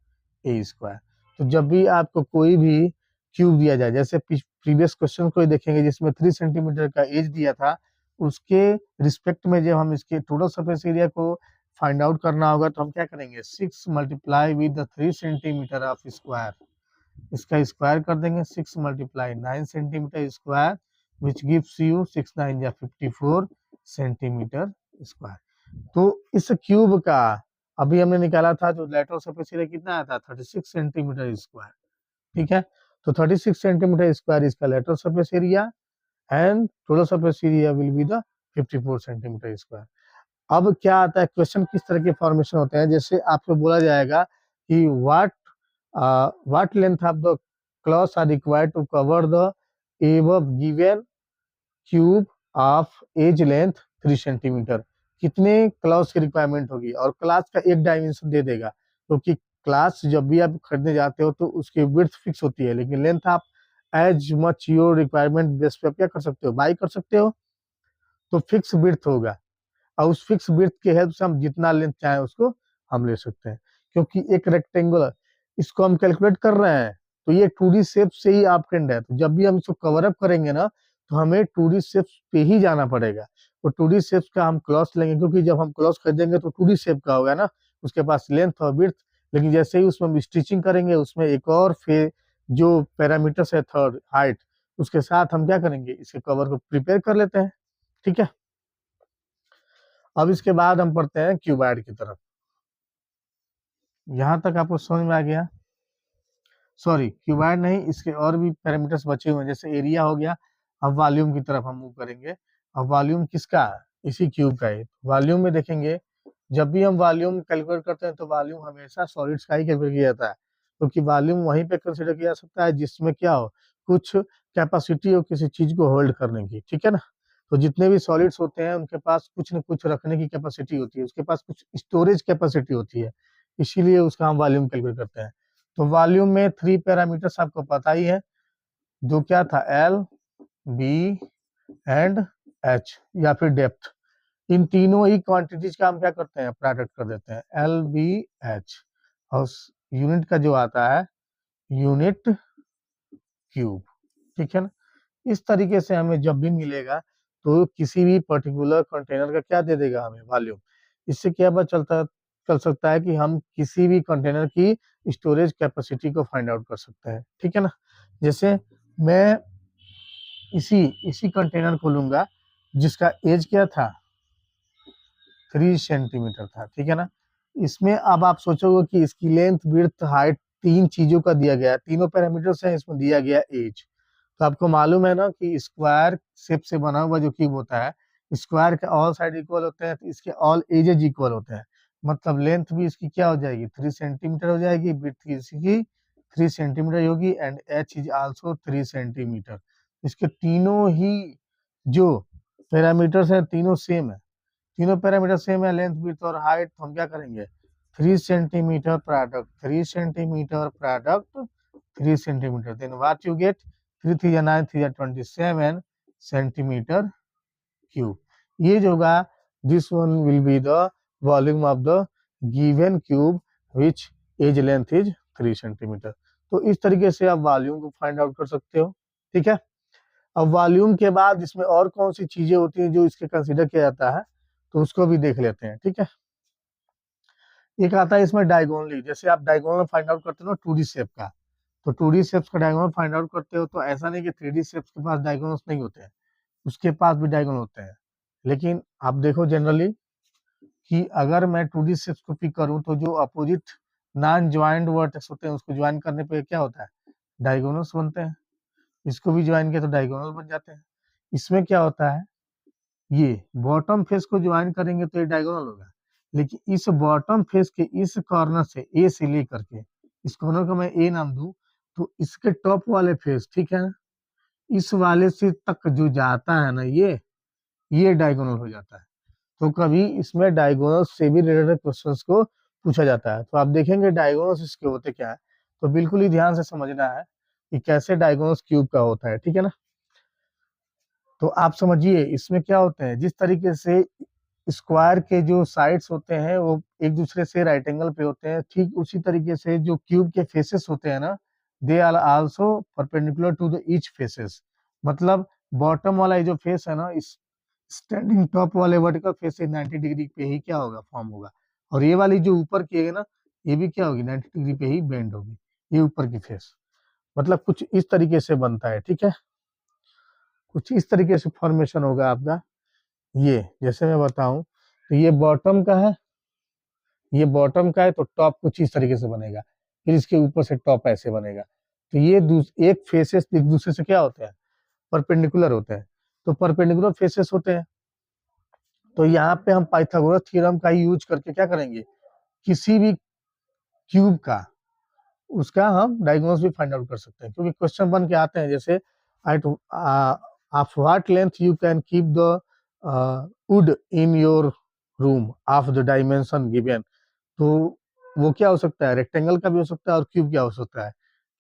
ए स्क्वायर। तो जब भी आपको कोई भी क्यूब दिया जाए, जैसे प्रीवियस क्वेश्चन को देखेंगे जिसमें 3 सेंटीमीटर का एज दिया था, उसके रिस्पेक्ट में जब हम इसके टोटल सरफेस एरिया को फाइंड आउट करना होगा तो हम क्या करेंगे, 6 multiply with the 3 centimetre of square, इसका स्क्वायर कर देंगे, 6 multiply 9 centimetre square, which gives you 6 9 या 54 सेंटीमीटर स्क्वायर। तो इस क्यूब का अभी हमने निकाला था, जो लैटरल सरफेस एरिया कितना आया था, 36 सेंटीमीटर स्क्वायर, ठीक है। तो 36 सेंटीमीटर स्क्वायर इसका lateral surface area and total surface area will be the 54 centimetre square. अब क्या आता है क्वेश्चन, किस तरह के फॉर्मेशन होते हैं, जैसे आपको बोला जाएगा कि what length of the clothes are required to cover the above given cube of edge length 3 centimeter, कितने क्लास की रिक्वायरमेंट होगी, और क्लास का एक डायमेंशन दे देगा, क्योंकि क्लास जब भी आप खरीदने जाते हो तो उसकी विड्थ फिक्स होती है, लेकिन लेंथ आप as much your requirement base पे क्या कर सकते हो, बाई कर सकते हो। तो फिक्स विड्थ होगा, और उस फिक्स विड्थ की हेल्प से हम जितना लेंथ चाहे उसको हम ले सकते हैं, क्योंकि एक रेक्टेंगुलर इसको हम कैलकुलेट कर रहे हैं, तो ये 2D शेप से ही आप ट्रेंड है, तो जब भी हम इसको कवर अप करेंगे ना, तो हमें 2D शेप पे ही जाना पड़ेगा। तो 2D शेप का हम क्लॉथ लेंगे, क्योंकि जब हम क्लॉथ खरीदेंगे तो 2D शेप का होगा ना, उसके पास लेंथ और विड्थ, लेकिन जैसे ही उसमें हम स्टिचिंग करेंगे, उसमें एक और जो पैरामीटर्स है थर्ड हाइट, उसके साथ हम क्या करेंगे, इसके कवर को प्रिपेयर कर लेते हैं, ठीक है। अब इसके बाद हम पढ़ते हैं क्यूबाइड की तरफ। यहां तक आपको समझ में आ गया, सॉरी क्यूबाइड नहीं, इसके और भी पैरामीटर्स बचे हुए हैं, जैसे एरिया हो गया। अब वॉल्यूम की तरफ हम मूव करेंगे। अब वॉल्यूम किसका, इसी क्यूब का है। वॉल्यूम में देखेंगे, जब भी हम वॉल्यूम कैलकुलेट करते हैं तो वॉल्यूम हमेशा सॉलिड्स का ही कैलकुलेट किया जाता है, क्योंकि वॉल्यूम वहीं पे कंसिडर किया जा सकता है जिसमें क्या हो, कुछ कैपेसिटी हो किसी चीज को होल्ड करने की, ठीक है ना। तो जितने भी सॉलिड्स होते हैं उनके पास कुछ न कुछ रखने की कैपेसिटी होती है, उसके पास कुछ स्टोरेज कैपेसिटी होती है, इसीलिए उसका हम वॉल्यूम कैलकुलेट करते हैं। तो वॉल्यूम में 3 पैरामीटर्स आपको पता ही है, जो क्या था, एल, बी एंड एच, या फिर डेप्थ। इन तीनों ही क्वांटिटीज का हम क्या करते हैं, प्रोडक्ट कर देते हैं, एल बी एच, और यूनिट का जो आता है यूनिट क्यूब, ठीक है ना। इस तरीके से हमें जब भी मिलेगा तो किसी भी पर्टिकुलर कंटेनर का क्या दे देगा हमें, वॉल्यूम। इससे क्या पता चल सकता है कि हम किसी भी कंटेनर की स्टोरेज कैपेसिटी को फाइंड आउट कर सकते हैं, ठीक है ना। जैसे मैं इसी इसी कंटेनर को लूंगा जिसका एज क्या था, 3 सेंटीमीटर था, ठीक है ना। इसमें अब आप सोचोगे कि इसकी लेंथ विड्थ हाइट 3 चीजों का दिया गया है, तीनों पैरामीटर्स हैं, इसमें दिया गया एज। तो आपको मालूम है ना कि स्क्वायर शेप से बना हुआ जो क्यूब होता है, स्क्वायर के ऑल साइड इक्वल होते हैं, तो इसके ऑल एजेज इक्वल होते हैं। मतलब लेंथ भी इसकी क्या हो जाएगी 3 सेंटीमीटर हो जाएगी, विड्थ इसकी 3 सेंटीमीटर होगी and H is also 3 centimetre. इसके तीनों ही जो पैरामीटर्स हैं तीनों सेम है, तीनों पैरामीटर सेम है, लेंथ विड्थ और हाइट। तो हम क्या करेंगे 3 centimeter product 3 centimeter product 3 centimeter, then what you get 3 3 9 3 27 centimeter cube. ये जो होगा this one will be the volume of the given cube which edge length is 3 centimeter. तो इस तरीके से आप वॉल्यूम को फाइंड आउट कर सकते हो, ठीक है। अब वॉल्यूम के बाद इसमें और कौन सी चीजें होती हैं जो इसके कंसीडर किया जाता है, तो उसको भी देख लेते हैं, ठीक है। एक आता है इसमें डायगोनली, जैसे आप डायगोनल फाइंड आउट करते हो ना 2D शेप का, तो 2D शेप्स का डायगोनल फाइंड आउट करते हो, तो ऐसा नहीं कि 3D शेप्स के पास डायगोनल्स नहीं होते हैं, उसके पास भी डायगोनल होते हैं। लेकिन आप देखो जनरली कि अगर मैं 2D शेप्स को पिक करूं तो जो अपोजिट नॉन ज्वाइंट वर्टेक्स होते हैं उसको ज्वाइन करने पे क्या होता है डायगोनल्स बनते हैं, इसको भी ज्वाइन किया तो डायगोनल बन जाते हैं। इसमें क्या होता है ये बॉटम फेस को ज्वाइन करेंगे तो ये डायगोनल होगा, लेकिन इस बॉटम फेस के इस कॉर्नर से ए से लेकर के इस कॉर्नर को मैं ए नाम दूं, तो इसके टॉप वाले फेस, ठीक है, इस वाले से तक जो जाता है ना ये डायगोनल हो जाता है। तो कभी इसमें डायगोनल से भी रिलेटेड क्वेश्चंस को पूछा जाता है। तो आप देखेंगे डायगोनल्स इसके होते क्या है, तो बिल्कुल ही ध्यान से समझना है कि कैसे डायगोनल्स क्यूब का होता है, ठीक है ना। तो आप समझिए इसमें क्या होते हैं, जिस तरीके से स्क्वायर के जो साइड्स होते हैं वो एक दूसरे से राइट एंगल पे होते हैं, ठीक उसी तरीके से जो क्यूब के फेसेस होते हैं ना they are also perpendicular to the each faces. मतलब बॉटम वाला ये जो फेस है ना इस स्टैंडिंग टॉप वाले वर्टिकल फेस से 90 डिग्री पे ही क्या होगा फॉर्म होगा, और ये वाली जो ऊपर की है ना ये भी क्या होगी 90 डिग्री पे ही बेंड होगी, ये ऊपर की फेस। मतलब कुछ इस तरीके से बनता है, ठीक है, कुछ इस तरीके से फॉर्मेशन होगा आपका। ये जैसे मैं बताऊं तो ये बॉटम का है, ये बॉटम का है तो टॉप कुछ इस तरीके से बनेगा, फिर इसके ऊपर से टॉप ऐसे बनेगा। तो ये एक फेसेस एक दूसरे से क्या होते हैं परपेंडिकुलर होते हैं, तो परपेंडिकुलर फेसेस होते हैं। तो यहाँ पे हम पाइथागोरस थ्योरम का यूज करके क्या करेंगे किसी भी क्यूब का उसका हम डायगोनल्स भी फाइंड आउट कर सकते हैं, क्योंकि क्वेश्चन बन के आते हैं जैसे at of what length you can keep the wood in your room of the dimension given. तो वो क्या हो सकता है रेक्टेंगल का भी हो सकता है और क्यूब क्या हो सकता है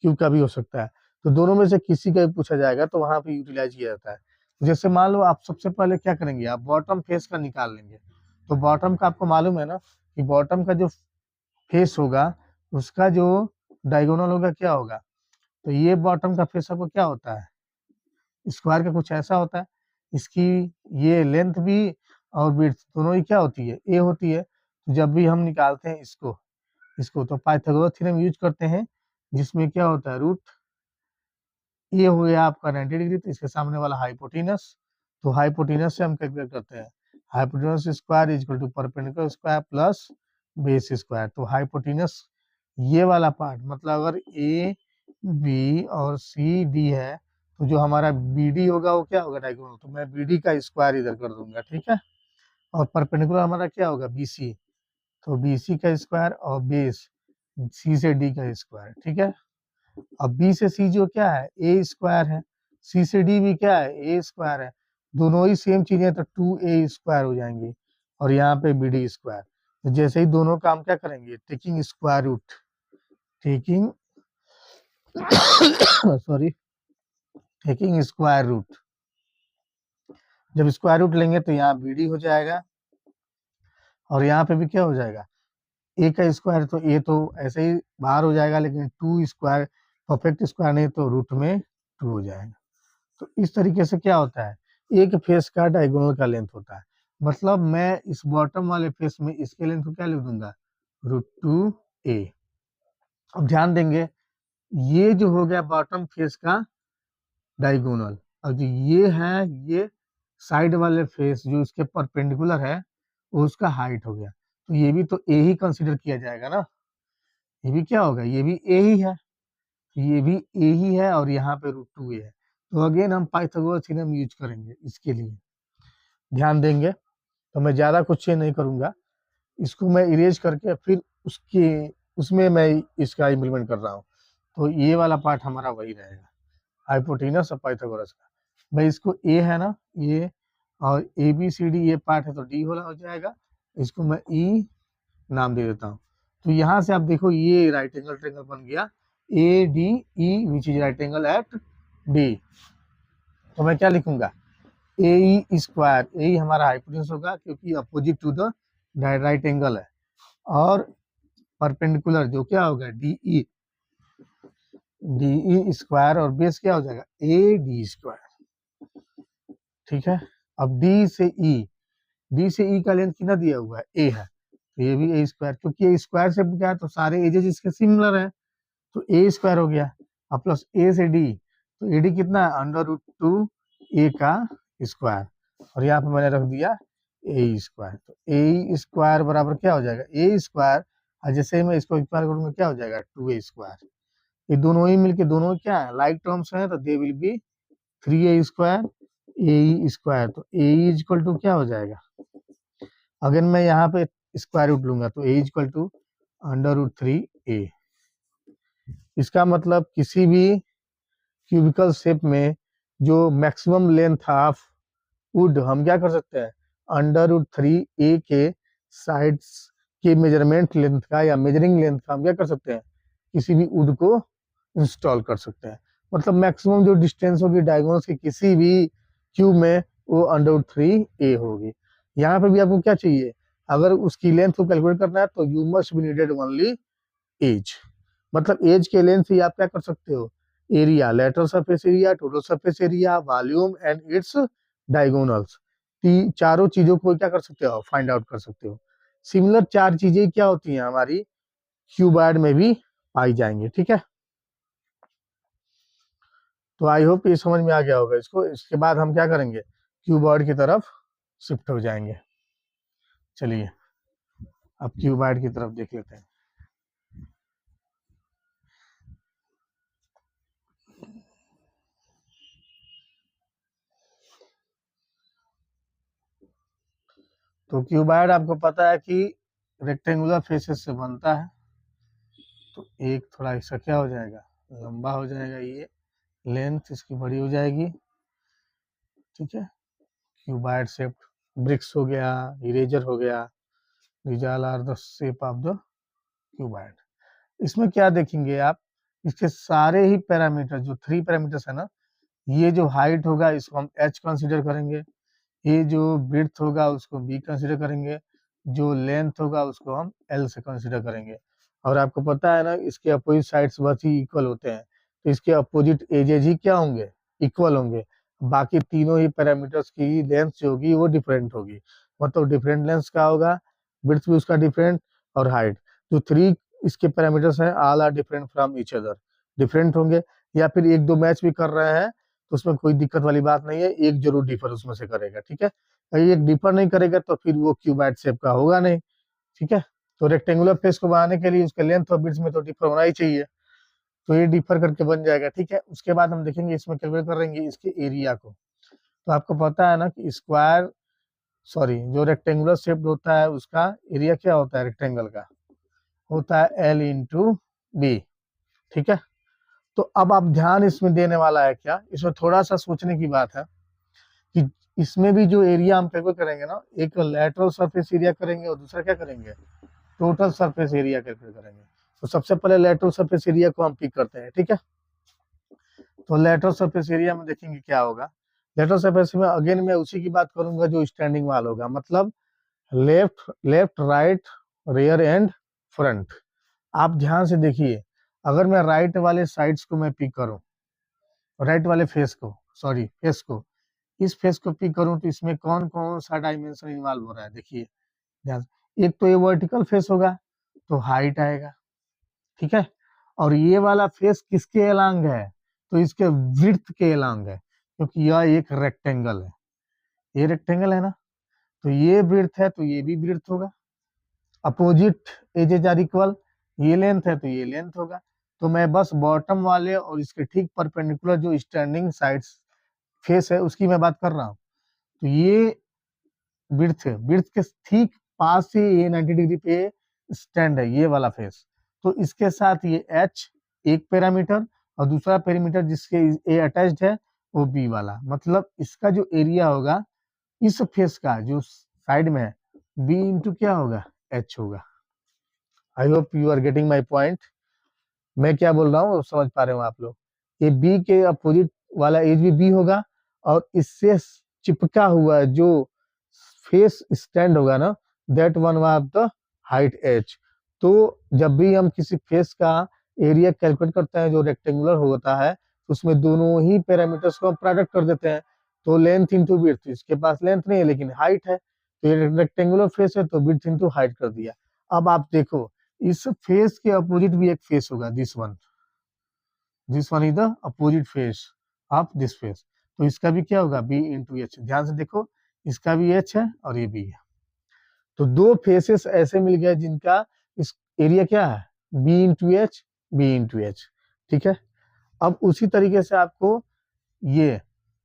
क्यूब का भी हो सकता है। तो दोनों में से किसी का भी पूछा जाएगा तो वहां पे यूटिलाइज किया जाता है। तो जैसे मान लो आप सबसे पहले क्या करेंगे आप बॉटम फेस का निकाल लेंगे, तो बॉटम का आपको मालूम है ना कि बॉटम का जो फेस होगा उसका जो डायगोनल होगा क्या होगा, तो ये बॉटम का फेस आपको क्या होता है स्क्वायर का कुछ ऐसा होता है, इसकी ये लेंथ भी और विड्थ दोनों ही क्या होती है ए होती है। तो जब भी हम निकालते हैं इसको तो पाइथागोरस थ्योरम यूज करते हैं, जिसमें क्या होता है रूट ये हो गया आपका 90 डिग्री, तो इसके सामने वाला हाइपोटेनस, तो हाइपोटेनस से हम कैलकुलेट करते हैं hypotenuse square is equal to perpendicular square plus base square. तो हाइपोटेनस ये वाला पार्ट मतलब अगर ए बी और सी डी है तो जो हमारा बी डी होगा वो क्या होगा डायगोनल, तो मैं बी डी का स्क्वायर इधर कर दूंगा, ठीक है। और परपेंडिकुलर हमारा क्या होगा बी सी, तो बी सी का स्क्वायर और बेस सी से डी का स्क्वायर, ठीक है। अब बी से सी जो क्या है ए स्क्वायर है, सी से डी भी क्या है ए स्क्वायर है, दोनों ही सेम चीजें तो 2a स्क्वायर हो जाएंगी और यहाँ पे बी डी स्क्वायर। तो जैसे ही दोनों काम क्या करेंगे taking square root taking sorry taking square root, जब स्क्वायर रूट लेंगे तो यहाँ बी डी हो जाएगा और यहाँ पे भी क्या हो जाएगा ए का स्क्वायर, तो ए तो ऐसे ही बाहर हो जाएगा लेकिन 2 स्क्वायर परफेक्ट स्क्वायर नहीं तो रूट में 2 हो जाएगा। तो इस तरीके से क्या होता है एक फेस का डायगोनल का लेंथ होता है, मतलब मैं इस बॉटम वाले फेस में इसके लेंथ को क्या लिख दूंगा √2a। अब ध्यान देंगे ये जो हो गया बॉटम फेस का डायगोनल, और जो ये है ये साइड वाले फेस जो इसके परपेंडिकुलर है वो उसका हाइट हो गया, तो ये भी तो ए ही कंसिडर किया जाएगा ना, ये भी क्या होगा ये भी ए ही है, ये भी ए ही है और यहाँ पे √2a है। तो अगेन हम पाइथागोरस थ्योरम यूज करेंगे इसके लिए, ध्यान देंगे। तो मैं ज्यादा कुछ चेंज नहीं करूंगा, इसको मैं इरेज करके फिर उसके उसमें मैं इसका इम्प्लीमेंट कर रहा हूँ। तो ये वाला पार्ट हमारा वही रहेगा, हाइपोटेनस और पाइथागोरस का। भाई इसको ए है ना ये, और ए बी सी डी ये पार्ट है तो डी वाला हो जाएगा, इसको मैं ई नाम दे देता हूँ। तो यहाँ से आप देखो ये राइट एंगल ट्रायंगल बन गया A D E which is right angle at D. तो मैं क्या लिखूंगा, ए ई स्क्वायर, ए हमारा हाइपोटेनस होगा क्योंकि opposite to the right angle है, और परपेंडिकुलर जो क्या होगा D E, D E square, और बेस क्या हो जाएगा ए डी स्क्वायर। ठीक है, अब डी से ई, डी से ई का लेंथ कितना दिया हुआ है ए है, तो ये भी ए स्क्वायर, क्योंकि ये स्क्वायर से क्या है तो सारे एजेस इसके सिमिलर है, तो ए स्क्वायर हो गया। अब प्लस ए से डी, तो ए डी कितना है अंडर रूट टू ए का स्क्वायर, और यहाँ पे मैंने रख दिया ए स्क्वायर। तो ए स्क्वायर बराबर क्या हो जाएगा ए स्क्वायर, और जैसे ही मैं इसको स्क्वायर करूंगा क्या हो जाएगा टू ए स्क्वायर। ये दोनों ही मिलके दोनों क्या है लाइक टर्म्स हैं, तो they will be three A square A square. तो ए इक्वल टू क्या हो जाएगा, अगर मैं यहाँ पे स्क्वायर रूट लूंगा तो a equal to under root three a. इसका मतलब किसी भी क्यूबिकल शेप में जो मैक्सिमम लेंथ ऑफ वुड हम क्या कर सकते हैं अंडर रूट थ्री ए के साइड्स के मेजरमेंट लेंथ का या मेजरिंग लेंथ का हम क्या कर सकते हैं किसी भी वुड को इंस्टॉल कर सकते हैं। मतलब मैक्सिमम जो डिस्टेंस होगी डायगोनल्स की किसी भी क्यूब में वो अंडर रूट थ्री ए होगी। यहाँ पे भी आपको क्या चाहिए, अगर उसकी लेंथ को कैलकुलेट करना है तो you must be needed only edge. मतलब एज के लेंथ से आप क्या कर सकते हो area, lateral surface area, total surface area, volume and its diagonals, चारों चीजों को क्या कर सकते हो फाइंड आउट कर सकते हो। सिमिलर चार चीजें क्या होती हैं हमारी क्यूबॉइड में भी पाई जाएंगी। ठीक है, तो आई होप ये समझ में आ गया होगा इसको। इसके बाद हम क्या करेंगे क्यूबॉइड की तरफ शिफ्ट हो जाएंगे। चलिए अब क्यूबॉइड की तरफ देख लेते हैं। तो क्यूबॉइड आपको पता है कि रेक्टेंगुलर फेसेस से बनता है, तो एक थोड़ा ऐसा क्या हो जाएगा लंबा हो जाएगा, ये लेंथ इसकी बड़ी हो जाएगी। ठीक है, क्यूबॉइड शेप ब्रिक्स हो गया, इरेजर हो गया, these all are the shape of the cuboid. इसमें क्या देखेंगे आप, इसके सारे ही पैरामीटर जो थ्री पैरामीटर्स है ना, ये जो हाइट होगा इसको हम h कंसीडर करेंगे, ये जो विड्थ होगा उसको b कंसीडर करेंगे, जो लेंथ होगा उसको हम l से कंसीडर करेंगे। और आपको पता है ना इसके अपोजिट साइड्स बस ही इक्वल होते हैं, तो इसके अपोजिट एजेज ही क्या होंगे इक्वल होंगे, बाकी तीनों ही पैरामीटर्स की लेंथ जो होगी वो डिफरेंट होगी। मतलब डिफरेंट लेंथ का होगा, विड्थ भी उसका डिफरेंट, और हाइट, जो थ्री इसके पैरामीटर्स हैं all are different from each other, different होंगे। या फिर एक दो मैच भी कर रहे हैं तो उसमें कोई दिक्कत वाली बात नहीं है, एक जरूर डिफर उसमें से करेगा। ठीक है, अगर एक डिफर नहीं करेगा तो फिर वो क्यूबॉइड शेप का होगा नहीं। ठीक है, तो रेक्टेंगुलर फेस को बनाने के लिए उसके लेंथ और विड्थ में तो डिफर होना ही चाहिए, तो ये डिफर करके बन जाएगा। ठीक है, उसके बाद हम देखेंगे इसमें कैलकुलेट करेंगे इसके एरिया को। तो आपको पता है ना कि स्क्वायर सॉरी जो रेक्टेंगुलर शेप होता है उसका एरिया क्या होता है रेक्टेंगल का होता है एल इंटू बी। ठीक है, तो अब आप ध्यान इसमें देने वाला है क्या, इसमें थोड़ा सा सोचने की बात है कि इसमें भी जो एरिया हम कैलकुलेट करेंगे ना, एक लैटरल सरफेस एरिया करेंगे और दूसरा क्या करेंगे टोटल सरफेस एरिया कैलकुलेट करेंगे। तो सबसे पहले लैटरल सरफेस एरिया को हम पिक करते हैं। ठीक है, तो लैटरल सरफेस एरिया में देखेंगे क्या होगा, लैटरल सरफेस में अगेन मैं उसी की बात करूंगा जो स्टैंडिंग वाल होगा, मतलब left left right rear and front. आप ध्यान से देखिए, अगर मैं राइट वाले साइड्स को मैं पिक करूं, राइट वाले फेस को सॉरी फेस को इस फेस को पिक करूं तो इसमें कौन कौन सा डायमेंशन इन्वॉल्व हो रहा है देखिए ध्यान। एक तो ये वर्टिकल फेस होगा तो हाइट आएगा। ठीक है, और ये वाला फेस किसके अलांग है तो इसके विड्थ के अलांग है, क्योंकि यह एक रेक्टेंगल है, ये रेक्टेंगल है ना, तो ये विड्थ है तो ये भी विड्थ होगा। अपोजिट एजेज आर इक्वल, ये लेंथ है तो ये लेंथ होगा। तो मैं बस बॉटम वाले और इसके ठीक परपेंडिकुलर जो स्टैंडिंग साइड्स फेस है उसकी मैं बात कर रहा हूँ। तो ये विड्थ है, विड्थ के ठीक पास से ये 90 डिग्री पे स्टैंड है, ये वाला फेस। तो इसके साथ ये एच एक पैरामीटर और दूसरा पैरामीटर जिसके ए अटैच्ड है वो बी वाला, मतलब इसका जो एरिया होगा इस फेस का जो साइड में है बी इंटू क्या होगा, एच होगा। I hope you are getting my point. मैं क्या बोल रहा हूँ समझ पा रहे हो आप लोग। ये बी के अपोजिट वाला एज भी बी होगा और इससे चिपका हुआ जो फेस स्टैंड होगा ना, that one of the height H. तो जब भी हम किसी फेस का एरिया कैलकुलेट करते हैं जो रेक्टेंगुलर होता है, तो उसमें दोनों ही पैरामीटर्स को हम प्रोडक्ट कर देते हैं। तो लेंथ इंटू विड्थ, इसके पास लेंथ नहीं है लेकिन हाइट है, तो ये रेक्टेंगुलर फेस है तो विड्थ इंटू हाइट कर दिया। अब आप देखो इस फेस के अपोजिट भी एक फेस होगा, this one is the opposite face of this face. तो इसका भी क्या होगा, बी इंटू एच। ध्यान से देखो इसका भी एच है और ये भी है। तो दो फेसेस ऐसे मिल गए जिनका इस एरिया क्या है, B into H, B into H. ठीक है। अब उसी तरीके से आपको ये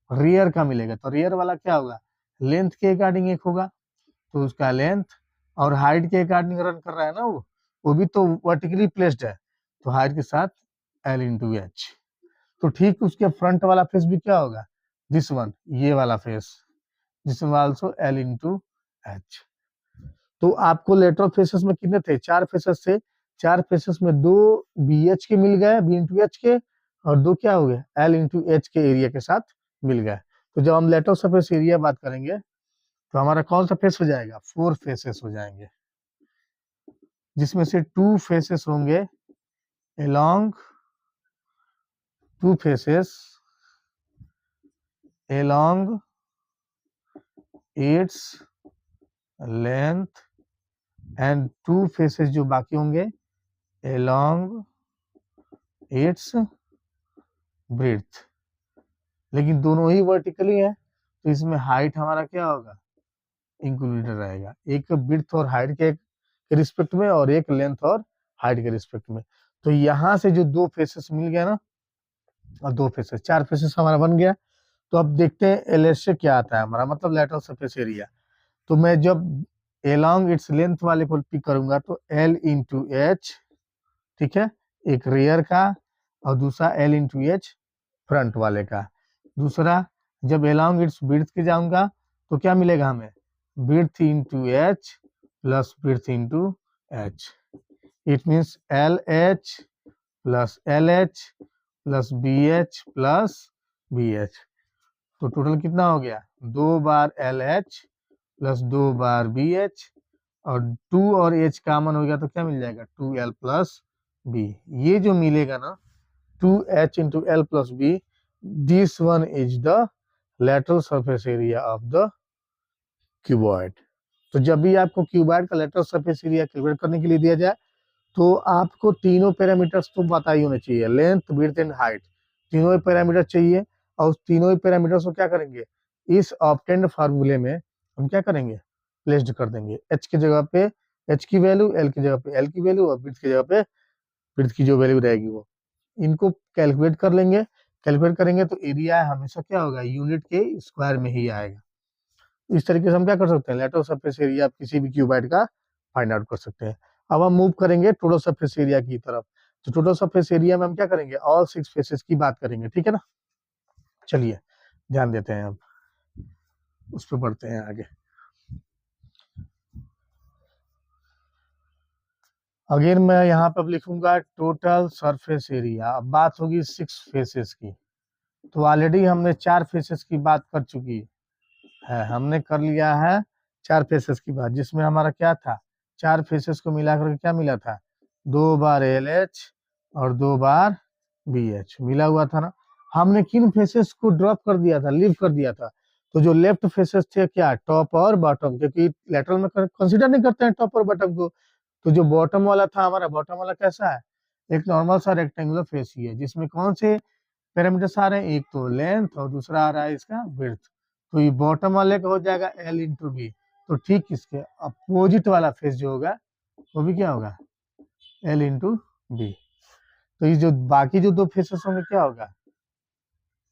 रियर का मिलेगा। तो रियर वाला क्या होगा, लेंथ के अकॉर्डिंग एक होगा, तो उसका लेंथ और हाइट के अकॉर्डिंग रन कर रहा है ना वो भी तो वर्टिकली प्लेस्ड है, तो हाइट के साथ एल इंटू एच। तो ठीक उसके फ्रंट वाला फेस भी क्या होगा, दिस वन, ये वाला face, this one also L into H. तो आपको लेटरल फेसेस में कितने थे, 4 फेसेस थे। 4 फेसेस में 2 बी एच के मिल गए, बी इंटू एच के, और 2 क्या हो गए, एल इंटू एच के एरिया के साथ मिल गए। तो जब हम लेटरल सरफेस एरिया बात करेंगे तो हमारा कौन सा फेस हो जाएगा, 4 फेसेस हो जाएंगे, जिसमें से 2 फेसेस होंगे along 2 faces along its length and 2 faces जो बाकी होंगे along its breadth। लेकिन दोनों ही वर्टिकली है तो इसमें हाइट हमारा क्या होगा, इंक्लूडेड रहेगा, एक ब्रेड्थ और हाइट के रिस्पेक्ट में और एक लेंथ और हाइट के रिस्पेक्ट में। तो यहाँ से जो 2 फेसेस मिल गया ना, और 2 फेसेस, 4 फेसेस हमारा बन गया। तो अब देखते हैं एल एच से क्या आता है हमारा, मतलब लेटरल सरफेस एरिया। तो मैं जब एलॉन्ग इट्स लेंथ वाले को पिक करूंगा तो एल इंटू एच, ठीक है, एक रियर का, और दूसरा एल इंटू एच फ्रंट वाले का। दूसरा जब एलॉन्ग इट्स ब्रेड्थ के जाऊंगा तो क्या मिलेगा हमें, breadth into H plus breadth into H. It means L H plus L H plus B H plus B H. तो टोटल कितना हो गया, 2 बार एल एच प्लस 2 बार बी एच, और 2 और एच कॉमन हो गया तो क्या मिल जाएगा, 2l प्लस बी। ये जो मिलेगा ना 2h into L plus B, this one is the lateral surface area of the cuboid. तो जब भी आपको क्यूबॉइड का लेटरल सरफेस एरिया कैलकुलेट करने के लिए दिया जाए तो आपको तीनों पैरामीटर्स तो पता ही होने चाहिए, लेंथ विड्थ एंड हाइट, तीनों ही पैरामीटर चाहिए। और उस तीनों ही पैरामीटर्स को क्या करेंगे, इस ऑब्टेन्ड फार्मूले में हम क्या करेंगे, प्लेस्ड कर देंगे। एच की जगह पे एच की वैल्यू, एल की जगह पे एल की वैल्यू, और विड्थ की जगह पे विड्थ की जो वैल्यू रहेगी वो, इनको कैलकुलेट कर लेंगे। कैलकुलेट करेंगे तो एरिया हमेशा क्या होगा, यूनिट के स्क्वायर में ही आएगा। इस तरीके से हम क्या कर सकते हैं, लेटरल सरफेस एरिया आप किसी भी क्यूबॉइड का फाइंड आउट कर सकते हैं। अब हम मूव करेंगे टोटल सरफेस एरिया की तरफ। तो टोटल सरफेस एरिया में हम क्या करेंगे, ऑल 6 फेसेस की बात करेंगे, ठीक है ना। चलिए ध्यान देते हैं, अब उस पर बढ़ते हैं आगे। अगेन मैं यहाँ पर लिखूंगा टोटल सरफेस एरिया। अब बात होगी 6 फेसेस की। तो ऑलरेडी हमने 4 फेसेस की बात कर चुकी है, हमने कर लिया है 4 फेसेस की बात, जिसमें हमारा क्या था, 4 फेसेस को मिलाकर क्या मिला था, 2 बार एल एच और 2 बार बी एच मिला हुआ था ना। हमने किन फेसेस को ड्रॉप कर दिया था, लीव कर दिया था, तो जो लेफ्ट फेसेस थे क्या, टॉप और बॉटम, क्योंकि लेटरल में कंसीडर नहीं करते हैं टॉप और बॉटम को। तो जो बॉटम वाला था हमारा, बॉटम वाला कैसा है, एक नॉर्मल सा रेक्टेंगुलर फेस ही है, जिसमें कौन से पैरामीटर्स आ रहे हैं, एक तो लेंथ और दूसरा आ रहा है इसका विड्थ। तो ये बॉटम वाले का हो जाएगा एल इंटू बी। तो ठीक इसके अपोजिट वाला फेस जो होगा वो भी क्या होगा, एल इंटू बी। तो ये जो बाकी जो 2 फेसेस होंगे क्या होगा,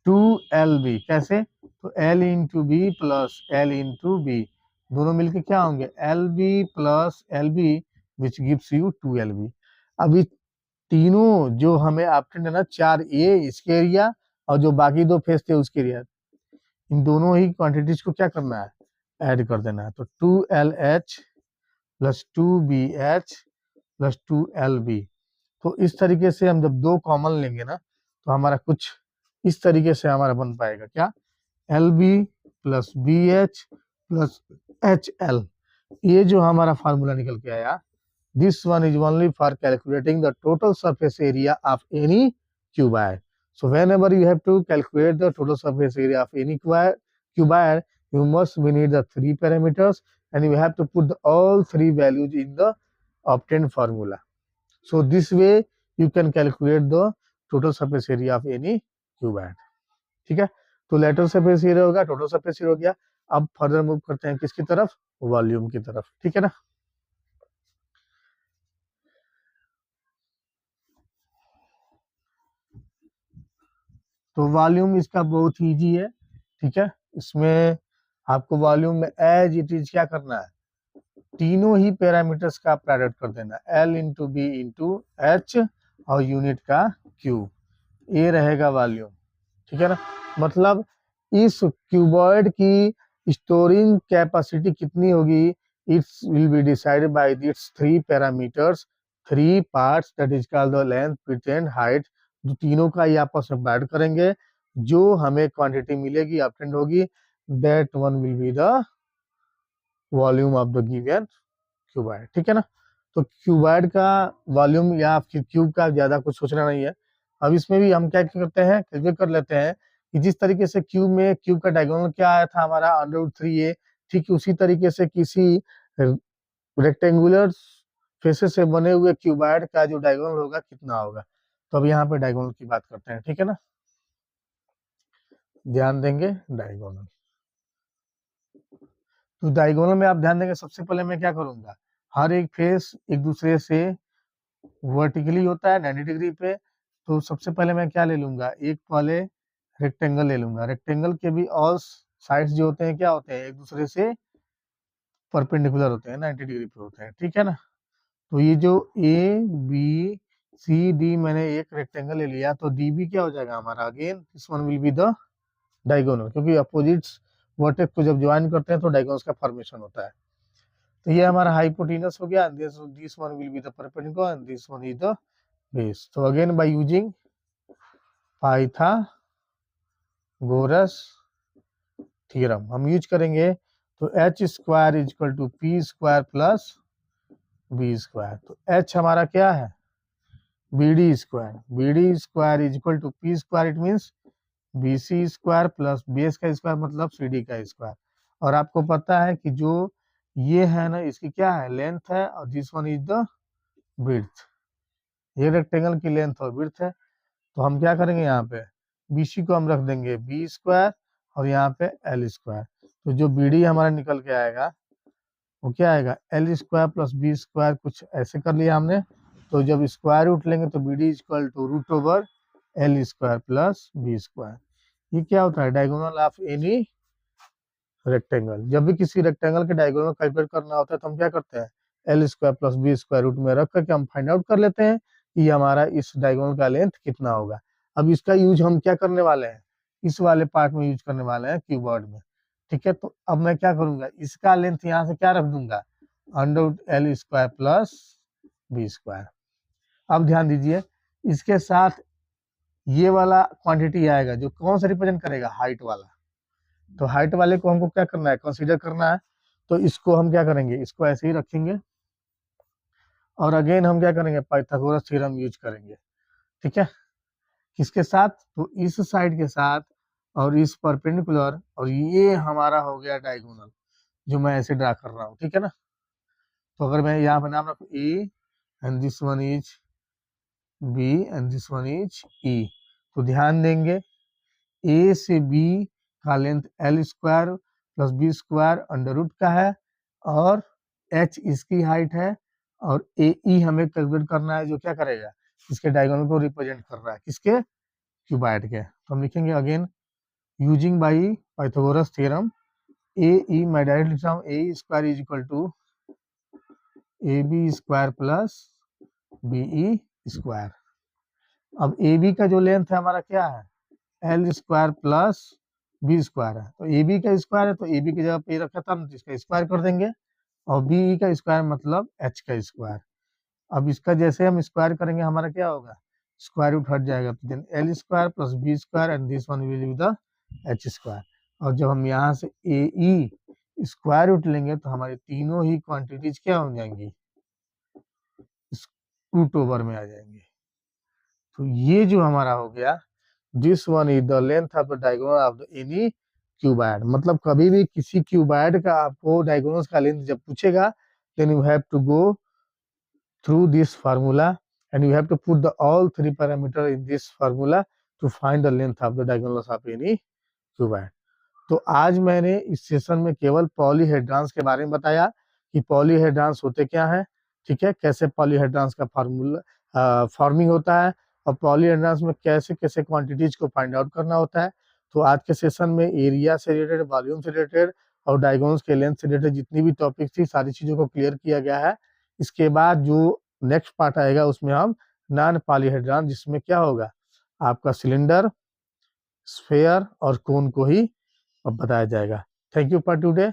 2 एल बी। कैसे, तो L into B plus L into B, दोनों मिलके क्या होंगे, L B plus L B which gives you 2LB। अभी तीनों जो हमें ऑप्शन है ना 4A इसके एरिया और जो बाकी दो फेस थे उसके एरिया, इन दोनों ही क्वांटिटीज को क्या करना है, ऐड कर देना है। तो 2LH plus 2BH plus 2LB। तो इस तरीके से हम जब दो कॉमन लेंगे ना तो हमारा कुछ इस तरीके से हमारा बन पाएगा क्या, LB plus BH plus HL। ये जो हमारा फार्मूला निकल के आया, this one is only for calculating the total surface area of any cuboid. So whenever you have to calculate the total surface area of any cuboid, you must we need the three parameters and you have to put all three values in the obtained formula. So this way you can calculate the total surface area of any cuboid. ठीक है, तो lateral surface area होगा, total surface area हो गया। अब further move करते हैं किसकी तरफ, वॉल्यूम की तरफ। ठीक है ना, तो वॉल्यूम इसका बहुत इजी है। ठीक है, इसमें आपको वॉल्यूम में एज इट इज क्या करना है, तीनों ही पैरामीटर्स का प्रोडक्ट कर देना, L into B into H और यूनिट का क्यू, ये रहेगा वॉल्यूम। ठीक है ना, मतलब इस क्यूबॉइड की स्टोरिंग कैपेसिटी कितनी होगी, it's will be decided by it's three parameters, three parts that is called the length, width and height. जो तीनों का ये आपस में ऐड करेंगे, जो हमें क्वांटिटी मिलेगी ऑब्टेंड होगी, that one will be the volume of the given cuboid. ठीक है ना, तो क्यूबॉइड का वॉल्यूम या क्यूब का ज्यादा कुछ सोचना नहीं है। अब इसमें भी हम क्या करते हैं, कैलकुलेट कर लेते हैं कि जिस तरीके से क्यूब में क्यूब का डायगोनल क्या आया था हमारा √3A, ठीक उसी तरीके से किसी रेक्टेंगुलर फेसेस से बने हुए क्यूबॉइड का जो डायगोनल होगा कितना होगा। तो अब यहाँ पे डायगोनल की बात करते हैं। ठीक है ना, ध्यान देंगे डायगोनल। तो डायगोनल में आप ध्यान देंगे, सबसे पहले मैं क्या करूंगा, हर एक फेस एक दूसरे से वर्टिकली होता है 90 डिग्री पे। तो सबसे पहले मैं क्या ले लूंगा, एक पहले रेक्टेंगल ले लूंगा। रेक्टेंगल के भी ऑल साइड्स जो होते हैं क्या होते हैं, एक दूसरे से परपेंडिकुलर होते हैं, 90 डिग्री पे होते हैं। ठीक है ना, तो ये जो ABCD मैंने एक रेक्टेंगल ले लिया, तो DB क्या हो जाएगा हमारा, again this one will be the diagonal, क्योंकि अपोजिट्स वर्टेक्स को जब ज्वाइन करते हैं तो डायगोनल्स का फॉर्मेशन होता है। तो ये हमारा हाइपोटेनस हो गया, this one will be the perpendicular and this one is the base. तो again by using Pythagoras theorem हम यूज करेंगे, तो h square is equal to p square plus B square. तो h हमारा क्या है, BD square is equal to p square, it means BC square plus base का square मतलब CD का स्क्वायर। और आपको पता है कि जो ये है ना, इसकी क्या है, लेंथ है, और this one is the width. ये रेक्टेंगल की लेंथ और विड्थ है। तो हम क्या करेंगे, यहाँ पे BC को हम रख देंगे B स्क्वायर और यहाँ पे L स्क्वायर। तो जो BD हमारा निकल के आएगा वो क्या आएगा, L square plus B square, कुछ ऐसे कर लिया हमने। तो जब स्क्वायर रूट लेंगे तो BD equal to √L square plus B square. ये क्या होता है, डायगोनल ऑफ एनी रेक्टेंगल। जब भी किसी रेक्टेंगल के डायगोनल कैलकुलेट करना होता है तो हम क्या करते हैं, L square plus B square root में रख करके हम फाइंड आउट कर लेते हैं कि हमारा इस डायगोनल का लेंथ कितना होगा। अब इसका यूज हम क्या करने वाले हैं, इस वाले पार्ट में यूज करने वाले हैं क्यूबॉइड में। ठीक है, तो अब मैं क्या करूंगा, इसका लेंथ यहाँ से क्या रख दूंगा, √L square plus B square. अब ध्यान दीजिए, इसके साथ ये वाला क्वांटिटी आएगा जो कौन सा रिप्रेजेंट करेगा, हाइट वाला। तो हाइट वाले को हमको क्या करना है, कंसीडर करना है। तो इसको हम क्या करेंगे, इसको ऐसे ही रखेंगे और अगेन हम क्या करेंगे, पाइथागोरस थ्योरम यूज करेंगे। ठीक है, किसके साथ, तो इस साइड के साथ और इस परपेंडिकुलर, और ये हमारा हो गया डायगोनल जो मैं ऐसे ड्रा कर रहा हूँ। ठीक है ना, तो अगर मैं यहाँ पे नाम रखूँ A and this one is B and this one is E, तो ध्यान देंगे A से B का length L square plus B square under root का है, और H इसकी हाइट है, और AE हमें कैलकुलेट करना है जो क्या करेगा, इसके डायगोनल को रिप्रेजेंट कर रहा है, किसके, क्यूबॉइड के। तो हम लिखेंगे again using by Pythagoras theorem, a e मैं डायरेक्ट लिख रहा हूँ, a square is equal to a b square plus b e square. अब ए बी का जो लेंथ है हमारा क्या है, L square plus B square है, तो ए बी का स्क्वायर है तो ए बी की जगह पे रखा था तो इसका स्क्वायर कर देंगे, और बी ई का स्क्वायर मतलब एच का स्क्वायर। अब इसका जैसे हम स्क्वायर करेंगे हमारा क्या होगा, स्क्वायर रूट हट जाएगा, तो then L square plus B square and this one will be the H square. और जब हम यहाँ से ए ई स्क्वायर रूट लेंगे तो हमारी तीनों ही क्वांटिटीज क्या हो जाएंगी, रूट ओवर में आ जाएंगे। तो ये जो हमारा हो गया, this one is the length of the diagonal of the any cuboid. मतलब कभी भी किसी क्यूबाइड का आपको डायगोनल का लेंथ जब पूछेगा, then you have to go through this formula and you have to put the all three parameter in this formula to find the length of the diagonals of any cuboid। तो आज मैंने इस session में केवल पॉलीहेड्रॉन्स के बारे में बताया कि पॉलीहेड्रॉन्स होते क्या हैं, ठीक है, कैसे पॉलीहेड्रॉन्स का फार्मूला फॉर्मिंग होता है, और पॉलीहेड्रॉन्स में कैसे कैसे क्वांटिटीज को फाइंड आउट करना होता है। तो आज के सेशन में एरिया से रिलेटेड, वॉल्यूम से रिलेटेड और डायगोनल्स के लेंथ से रिलेटेड जितनी भी टॉपिक थी सारी चीजों को क्लियर किया गया है। इसके बाद जो नेक्स्ट पार्ट आएगा उसमें हम नॉन पॉलीहेड्रॉन, जिसमें क्या होगा आपका सिलेंडर, स्फेयर और कोन को ही बताया जाएगा। Thank you for today.